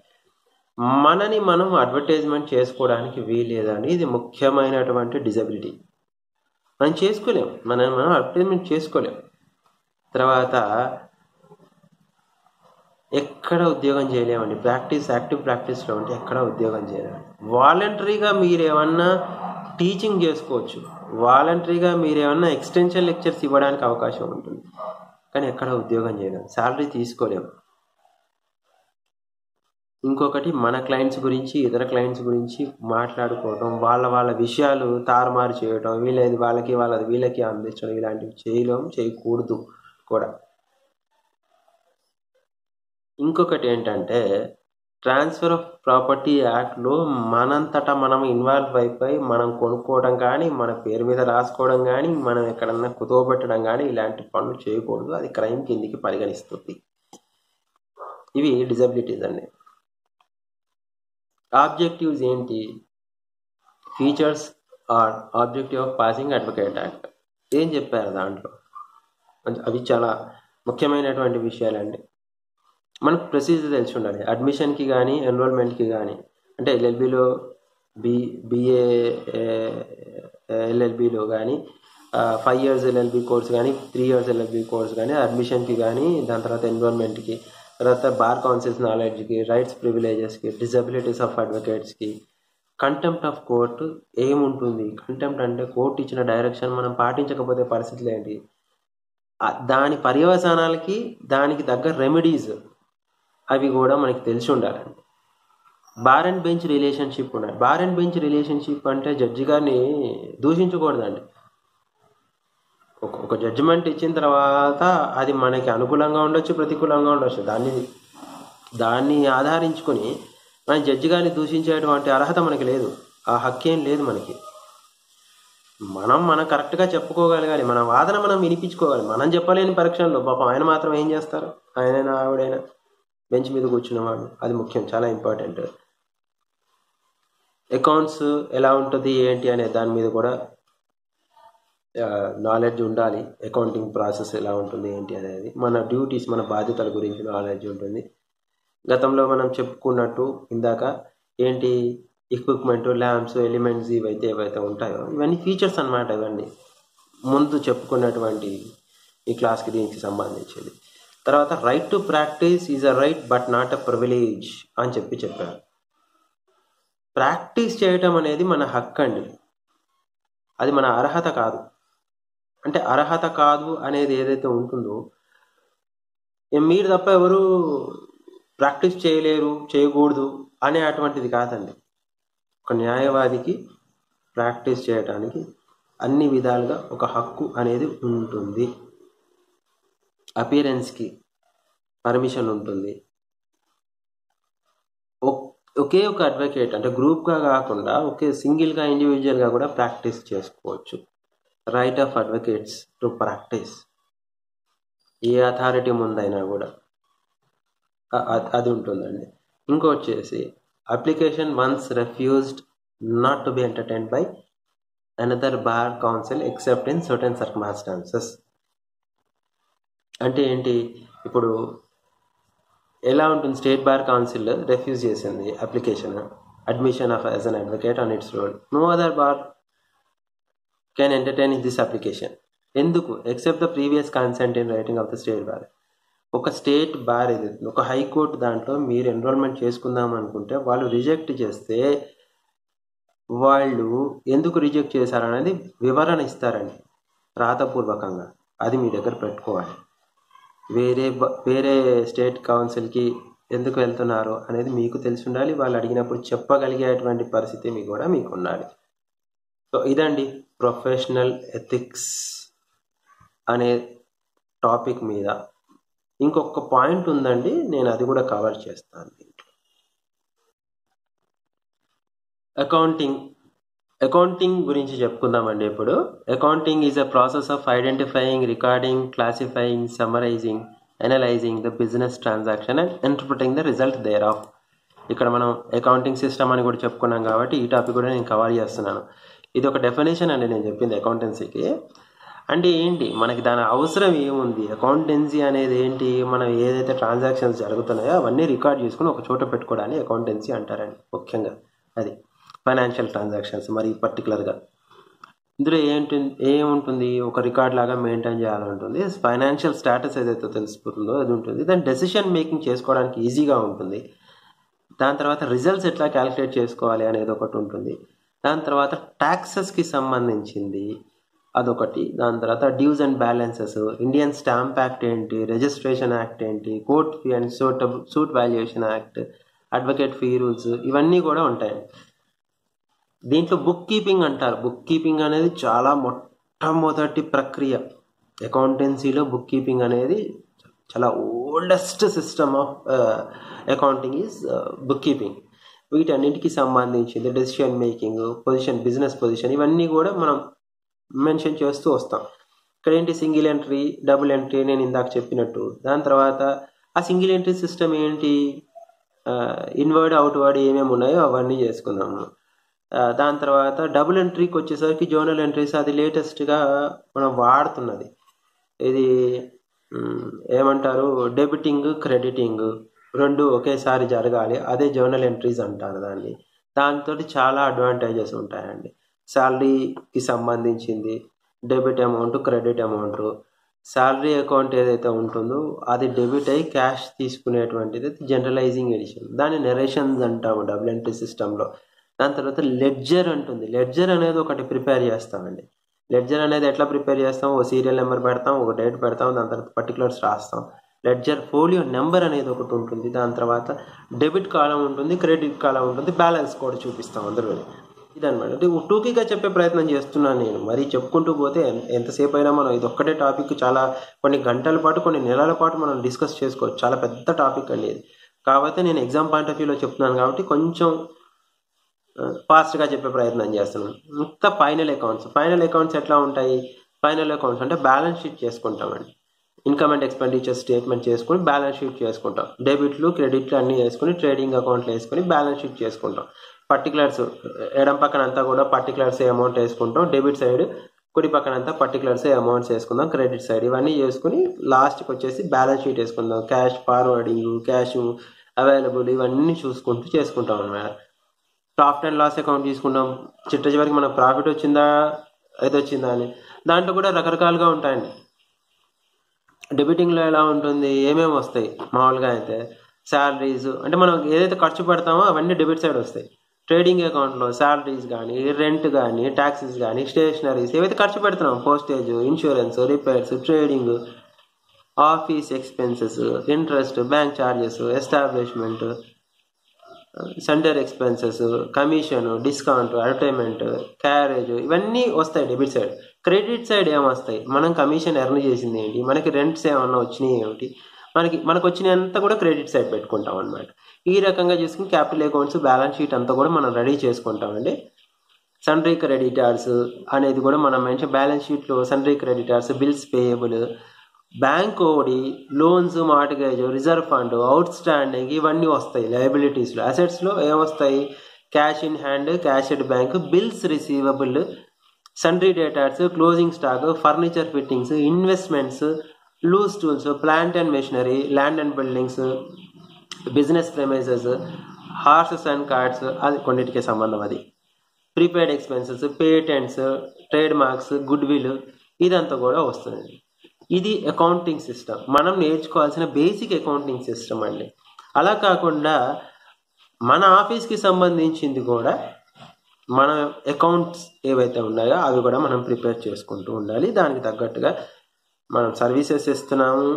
మనని మనం అడ్వర్టైజ్మెంట్ చేసుకోవడానికి వీల్లేదండి. ఇది ముఖ్యమైనటువంటి డిజబిలిటీ. మనం చేసుకోలేం, మనం అడ్వర్టైజ్మెంట్ చేసుకోలేం. తర్వాత ఎక్కడ ఉద్యోగం చేయలేమండి. యాక్టివ్ ప్రాక్టీస్లో ఉంటే ఎక్కడ ఉద్యోగం చేయలేము. వాలంటరీగా మీరు ఏమన్నా టీచింగ్ చేసుకోవచ్చు, వాలంటరీగా మీరు ఏమన్నా ఎక్స్టెన్షన్ లెక్చర్స్ ఇవ్వడానికి అవకాశం ఉంటుంది, కానీ ఎక్కడ ఉద్యోగం చేయలేము, శాలరీ తీసుకోలేము. ఇంకొకటి, మన క్లయింట్స్ గురించి ఇతర క్లయింట్స్ గురించి మాట్లాడుకోవటం, వాళ్ళ విషయాలు తారుమారు చేయటం, వీళ్ళది వాళ్ళకి వాళ్ళది వీళ్ళకి అందించడం, ఇలాంటివి చేయకూడదు కూడా. ఇంకొకటి ఏంటంటే, ట్రాన్స్ఫర్ ఆఫ్ ప్రాపర్టీ యాక్ట్లో మనంతటా మనం ఇన్వాల్వ్ అయిపోయి మనం కొనుక్కోవడం కానీ, మన పేరు మీద రాసుకోవడం కానీ, మనం ఎక్కడన్నా కుదవబెట్టడం కానీ ఇలాంటి పనులు చేయకూడదు. అది క్రైమ్ కిందికి పరిగణిస్తుంది. ఇవి డిజబిలిటీస్ అండి. ఆబ్జెక్టివ్స్ ఏంటి? Features or objective of passing advocate act ఏం చెప్పారు దాంట్లో? అవి చాలా ముఖ్యమైనటువంటి విషయాలండి. మనకు ప్రొసీజర్ తెలిసి ఉండాలి. అడ్మిషన్కి కానీ, ఎన్రోల్మెంట్కి కానీ, అంటే LLBలో BA LLBలో కానీ 5 years LLB కోర్స్ కానీ, 3 years LLB కోర్స్ కానీ, అడ్మిషన్కి కానీ, దాని తర్వాత ఎన్రోల్మెంట్కి, తర్వాత బార్ కౌన్సిల్స్ నాలెడ్జ్కి, రైట్స్ ప్రివిలేజెస్కి, డిజబిలిటీస్ ఆఫ్ అడ్వకేట్స్కి, కంటెంప్ట్ ఆఫ్ కోర్టు ఏముంటుంది? కంటెంప్ట్ అంటే కోర్టు ఇచ్చిన డైరెక్షన్ మనం పాటించకపోతే పరిస్థితులు ఏంటి, దాని పర్యవసానాలకి దానికి తగ్గ రెమెడీస్ అవి కూడా మనకి తెలిసి ఉండాలండి. బార్ అండ్ బెంచ్ రిలేషన్షిప్ ఉండాలి. బార్ అండ్ బెంచ్ రిలేషన్షిప్ అంటే జడ్జి గారిని దూషించకూడదండి. ఒక జడ్జిమెంట్ ఇచ్చిన తర్వాత అది మనకి అనుకూలంగా ఉండొచ్చు, ప్రతికూలంగా ఉండొచ్చు. దాన్ని ఆధారించుకొని మన జడ్జి గారిని దూషించేటువంటి అర్హత మనకి లేదు, ఆ హక్కేం లేదు మనకి. మనం కరెక్ట్గా చెప్పుకోగలగాలి, మన వాదన మనం వినిపించుకోవాలి. మనం చెప్పలేని పరీక్షల్లో పాపం ఆయన మాత్రం ఏం చేస్తారు? ఆయనైనా ఆవిడైనా బెంచ్ మీద కూర్చున్నవాడు. అది ముఖ్యం, చాలా ఇంపార్టెంట్. అకౌంట్స్ ఎలా ఉంటుంది ఏంటి అనే దాని మీద కూడా నాలెడ్జ్ ఉండాలి. అకౌంటింగ్ ప్రాసెస్ ఎలా ఉంటుంది ఏంటి అనేది, మన డ్యూటీస్, మన బాధ్యతల గురించి నాలెడ్జ్ ఉంటుంది. గతంలో మనం చెప్పుకున్నట్టు ఇందాక ఏంటి ఎక్విప్మెంట్, ల్యాంప్స్, ఎలిమెంట్స్ ఏవైతే ఉంటాయో ఇవన్నీ ఫీచర్స్ అన్నమాట. ఇవన్నీ ముందు చెప్పుకున్నటువంటి ఈ క్లాస్కి దీనికి సంబంధించింది. తర్వాత right to practice is a right but not a privilege అని చెప్పారు. ప్రాక్టీస్ చేయటం అనేది మన హక్కు అండి, అది మన అర్హత కాదు. అంటే అర్హత కాదు అనేది ఏదైతే ఉంటుందో మీరు తప్ప ఎవరు ప్రాక్టీస్ చేయలేరు, చేయకూడదు అనే అటువంటిది కాదండి. ఒక న్యాయవాదికి ప్రాక్టీస్ చేయడానికి అన్ని విధాలుగా ఒక హక్కు అనేది ఉంటుంది. అపియరెన్స్కి పర్మిషన్ ఉంటుంది. ఒకే ఒక అడ్వకేట్ అంటే గ్రూప్గా కాకుండా ఒకే సింగిల్గా ఇండివిజువల్గా కూడా ప్రాక్టీస్ చేసుకోవచ్చు. Right of advocates to practice, ఏ అథారిటీ ముందైనా కూడా అది ఉంటుందండి. ఇంకొచ్చేసి application once refused not to be entertained by another bar council except in certain circumstances. అంటే ఏంటి, ఇప్పుడు ఎలా ఉంటుంది, స్టేట్ బార్ కౌన్సిల్ రెఫ్యూజ్ చేసింది application admission of as an advocate on its roll, no other bar can entertain in this application. ఎందుకు? Except the previous consent in writing of the state bar. ఒక state bar ఇది, ఒక high court దాంట్లో మీరు enrolment చేసుకుందాం అనుకుంటే వాళ్ళు reject చేస్తే వాళ్ళు ఎందుకు రిజెక్ట్ చేశారనేది వివరణ ఇస్తారండి రాతపూర్వకంగా. అది మీ దగ్గర పెట్టుకోవాలి. వేరే స్టేట్ కౌన్సిల్కి ఎందుకు వెళ్తున్నారు అనేది మీకు తెలిసి ఉండాలి. వాళ్ళు అడిగినప్పుడు చెప్పగలిగేటువంటి పరిస్థితి మీకు ఉండాలి. సో ఇదండి ప్రొఫెషనల్ ఎథిక్స్ అనే టాపిక్ మీద. ఇంకొక పాయింట్ ఉందండి, నేను అది కూడా కవర్ చేస్తాను. అకౌంటింగ్ గురించి చెప్పుకుందామండి ఇప్పుడు. Accounting is a process of identifying, recording, classifying, summarizing, analyzing the business transaction and interpreting the result thereof. ఇక్కడ మనం అకౌంటింగ్ సిస్టమ్ అని కూడా చెప్పుకున్నాం కాబట్టి ఈ టాపిక్ కూడా నేను కవర్ చేస్తున్నాను. ఇది ఒక డెఫినేషన్ అండి నేను చెప్పింది అకౌంటెన్సీకి. అంటే ఏంటి, మనకి దాని అవసరం ఏముంది? అకౌంటెన్సీ అనేది ఏంటి, మనం ఏదైతే ట్రాన్సాక్షన్స్ జరుగుతున్నాయో అవన్నీ రికార్డ్ చేసుకుని ఒక చోట పెట్టుకోవడానికి అకౌంటెన్సీ అంటారండి. ముఖ్యంగా అది ఫైనాన్షియల్ ట్రాన్సాక్షన్స్ మరి పర్టికులర్గా ఇందులో ఏముంటుంది, ఒక రికార్డ్ లాగా మెయింటైన్ చేయాలంటుంది. ఫైనాన్షియల్ స్టేటస్ ఏదైతే తెలిసిపోతుందో అది ఉంటుంది. దాని డెసిషన్ మేకింగ్ చేసుకోవడానికి ఈజీగా ఉంటుంది. దాని తర్వాత రిజల్ట్స్ ఎట్లా క్యాలిక్యులేట్ చేసుకోవాలి అనేది ఒకటి ఉంటుంది. దాని తర్వాత ట్యాక్సెస్కి సంబంధించింది అదొకటి. దాని తర్వాత dues and balances, Indian stamp act ఏంటి, రిజిస్ట్రేషన్ యాక్ట్ ఏంటి, court fee and suit valuation act, advocate fee rules, ఇవన్నీ కూడా ఉంటాయి. దీంట్లో బుక్ కీపింగ్ అంటారు. బుక్ కీపింగ్ అనేది చాలా మొట్టమొదటి ప్రక్రియ అకౌంటెన్సీలో. బుక్ కీపింగ్ అనేది చాలా oldest system of accounting is bookkeeping. వీటన్నిటికీ సంబంధించింది decision making, position, business position, ఇవన్నీ కూడా మనం మెన్షన్ చేస్తూ వస్తాం. ఇక్కడ ఏంటి, సింగిల్ ఎంట్రీ, డబుల్ ఎంట్రీ నేను ఇందాక చెప్పినట్టు. దాని తర్వాత ఆ సింగిల్ ఎంట్రీ సిస్టమ్ ఏంటి, ఇన్వర్డ్ అవుట్వర్డ్ ఏమేమి ఉన్నాయో అవన్నీ చేసుకున్నాము. దాని తర్వాత డబుల్ ఎంట్రీకి వచ్చేసరికి జోనల్ ఎంట్రీస్, అది లేటెస్ట్గా మనం వాడుతున్నది. ఇది ఏమంటారు, డెబిటింగ్, క్రెడిటింగ్ రెండు ఒకేసారి జరగాలి, అదే జోనల్ ఎంట్రీస్ అంటారు దాన్ని. దాంతో చాలా అడ్వాంటేజెస్ ఉంటాయండి. శాలరీకి సంబంధించింది debit amount, credit amount. Salary account ఏదైతే ఉంటుందో అది డెబిట్ అయ్యి క్యాష్ తీసుకునేటువంటిది జనరలైజింగ్ ఎడిషన్, దాన్ని నెరేషన్స్ అంటాము డబుల్ ఎంట్రీ సిస్టంలో. దాని తర్వాత లెడ్జర్ ఉంటుంది. లెడ్జర్ అనేది ఒకటి ప్రిపేర్ చేస్తామండి. లెడ్జర్ అనేది ఎట్లా ప్రిపేర్ చేస్తాం, ఓ సీరియల్ నెంబర్ పెడతాం, ఒక డేట్ పెడతాం, దాని తర్వాత పర్టికులర్స్ రాస్తాం. లెడ్జర్ ఫోలియో నెంబర్ అనేది ఒకటి ఉంటుంది. దాని తర్వాత డెబిట్ కాలం ఉంటుంది, క్రెడిట్ కాలం ఉంటుంది, బ్యాలెన్స్ కూడా చూపిస్తాం అందులో. ఇదనమాట. అంటే టూకీగా చెప్పే ప్రయత్నం చేస్తున్నాను నేను. మరి చెప్పుకుంటూ పోతే ఎంతసేపు అయినా మనం ఇది ఒక్కటే టాపిక్ చాలా కొన్ని గంటల పాటు, కొన్ని నెలల పాటు మనం డిస్కస్ చేసుకోవచ్చు. చాలా పెద్ద టాపిక్ అండి ఇది. కాకపోతే నేను ఎగ్జామ్ పాయింట్ ఆఫ్ వ్యూలో చెప్తున్నాను కాబట్టి కొంచెం ఫాస్ట్గా చెప్పే ప్రయత్నం చేస్తున్నాను. ఇంకా ఫైనల్ అకౌంట్స్ ఎట్లా ఉంటాయి? ఫైనల్ అకౌంట్స్ అంటే బ్యాలెన్స్ షీట్ చేసుకుంటామండి. ఇన్కమ్ అండ్ ఎక్స్పెండిచర్ స్టేట్మెంట్ చేసుకుని బ్యాలెన్స్ షీట్ చేసుకుంటాం. డెబిట్లు, క్రెడిట్లు అన్నీ వేసుకుని ట్రేడింగ్ అకౌంట్లు వేసుకుని బ్యాలెన్స్ షీట్ చేసుకుంటాం. పర్టికులర్స్ ఎడం పక్కన అంతా కూడా పర్టికులర్స్ అమౌంట్ వేసుకుంటాం. డెబిట్ సైడ్ కుడి పక్కన అంతా పర్టికులర్స్ అమౌంట్స్ వేసుకుందాం. క్రెడిట్ సైడ్ ఇవన్నీ చేసుకుని లాస్ట్కి వచ్చేసి బ్యాలెన్స్ షీట్ వేసుకుందాం. క్యాష్ ఫార్వర్డింగ్, క్యాష్ అవైలబుల్ ఇవన్నీ చూసుకుంటూ చేసుకుంటాం అన్నమాట. ప్రాఫిట్ అండ్ లాస్ అకౌంట్ తీసుకుంటాం, చిట్ట చివరికి మనకు ప్రాఫిట్ వచ్చిందా అయితే వచ్చిందా అని. దాంట్లో కూడా రకరకాలుగా ఉంటాయండి. డెబిటింగ్లో ఎలా ఉంటుంది, ఏమేమి వస్తాయి మామూలుగా అయితే శాలరీస్, అంటే మనం ఏదైతే ఖర్చు పెడతామో అవన్నీ డెబిట్ సైడ్ వస్తాయి. ట్రేడింగ్ అకౌంట్లో శాలరీస్ కానీ, రెంట్ కానీ, ట్యాక్సెస్ కానీ, స్టేషనరీస్ ఏవైతే ఖర్చు పెడుతున్నాం, postage, insurance, repairs, trading, office expenses, interest, bank charges, establishment, centre expenses, commission, discount, advertisement, carriage, ఇవన్నీ వస్తాయి డెబిట్ సైడ్. క్రెడిట్ సైడ్ ఏమొస్తాయి, మనం కమిషన్ ఎర్న్ చేసింది ఏంటి, మనకి రెంట్స్ ఏమన్నా వచ్చినాయి ఏమిటి, మనకు వచ్చినంత కూడా క్రెడిట్ సైడ్ పెట్టుకుంటాం అనమాట. ఈ రకంగా చేసుకుని క్యాపిటల్ అకౌంట్స్, బ్యాలెన్స్ షీట్ అంతా కూడా మనం రెడీ చేసుకుంటామండి. సన్రీ క్రెడిటార్స్ అనేది కూడా మనం మెన్షన్, బ్యాలెన్స్ షీట్లో sundry creditors, bills payable, bank OD, loans, mortgage, reserve fund, outstanding, ఇవన్నీ వస్తాయి లయబిలిటీస్లో. అసెట్స్లో ఏమొస్తాయి, cash in hand, cash at bank, bills receivable, sundry debtors, closing stock, furniture fittings, investments, loose tools, plant and machinery, land and buildings, business premises, horses and carts, అది కొన్నిటికి సంబంధం. అది prepaid expenses, patents, trade marks, goodwill, ఇదంతా కూడా వస్తుంది. ఇది accounting system, మనం నేర్చుకోవాల్సిన బేసిక్ అకౌంటింగ్ సిస్టమ్ అండి. అలా కాకుండా మన ఆఫీస్కి సంబంధించింది కూడా మన అకౌంట్స్ ఏవైతే ఉన్నాయో అవి కూడా మనం ప్రిపేర్ చేసుకుంటూ ఉండాలి. దానికి తగ్గట్టుగా మనం సర్వీసెస్ ఇస్తున్నాము,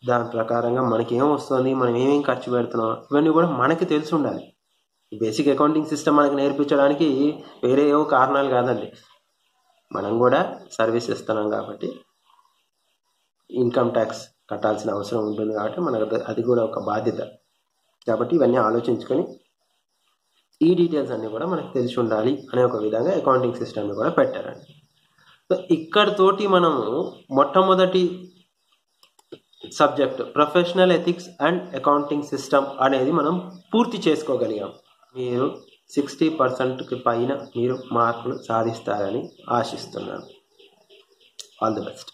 దాని ప్రకారంగా మనకి ఏం వస్తుంది, మనం ఏమేం ఖర్చు పెడుతున్నాం, ఇవన్నీ కూడా మనకి తెలిసి ఉండాలి. బేసిక్ అకౌంటింగ్ సిస్టమ్ మనకి నేర్పించడానికి వేరే ఏవో కారణాలు కాదండి. మనం కూడా సర్వీస్ ఇస్తున్నాం కాబట్టి ఇన్కమ్ ట్యాక్స్ కట్టాల్సిన అవసరం ఉంటుంది కాబట్టి మనకు అది కూడా ఒక బాధ్యత. కాబట్టి ఇవన్నీ ఆలోచించుకొని ఈ డీటెయిల్స్ అన్నీ కూడా మనకు తెలిసి ఉండాలి అనే ఒక విధంగా అకౌంటింగ్ సిస్టమ్ని కూడా పెట్టారండి. సో ఇక్కడతోటి మనము మొట్టమొదటి subject professional ethics and accounting system అనేది మనం పూర్తి చేసుకోగలిగాం. మీరు 60% పైన మీరు మార్కులు సాధిస్తారని ఆశిస్తున్నాను. All the best.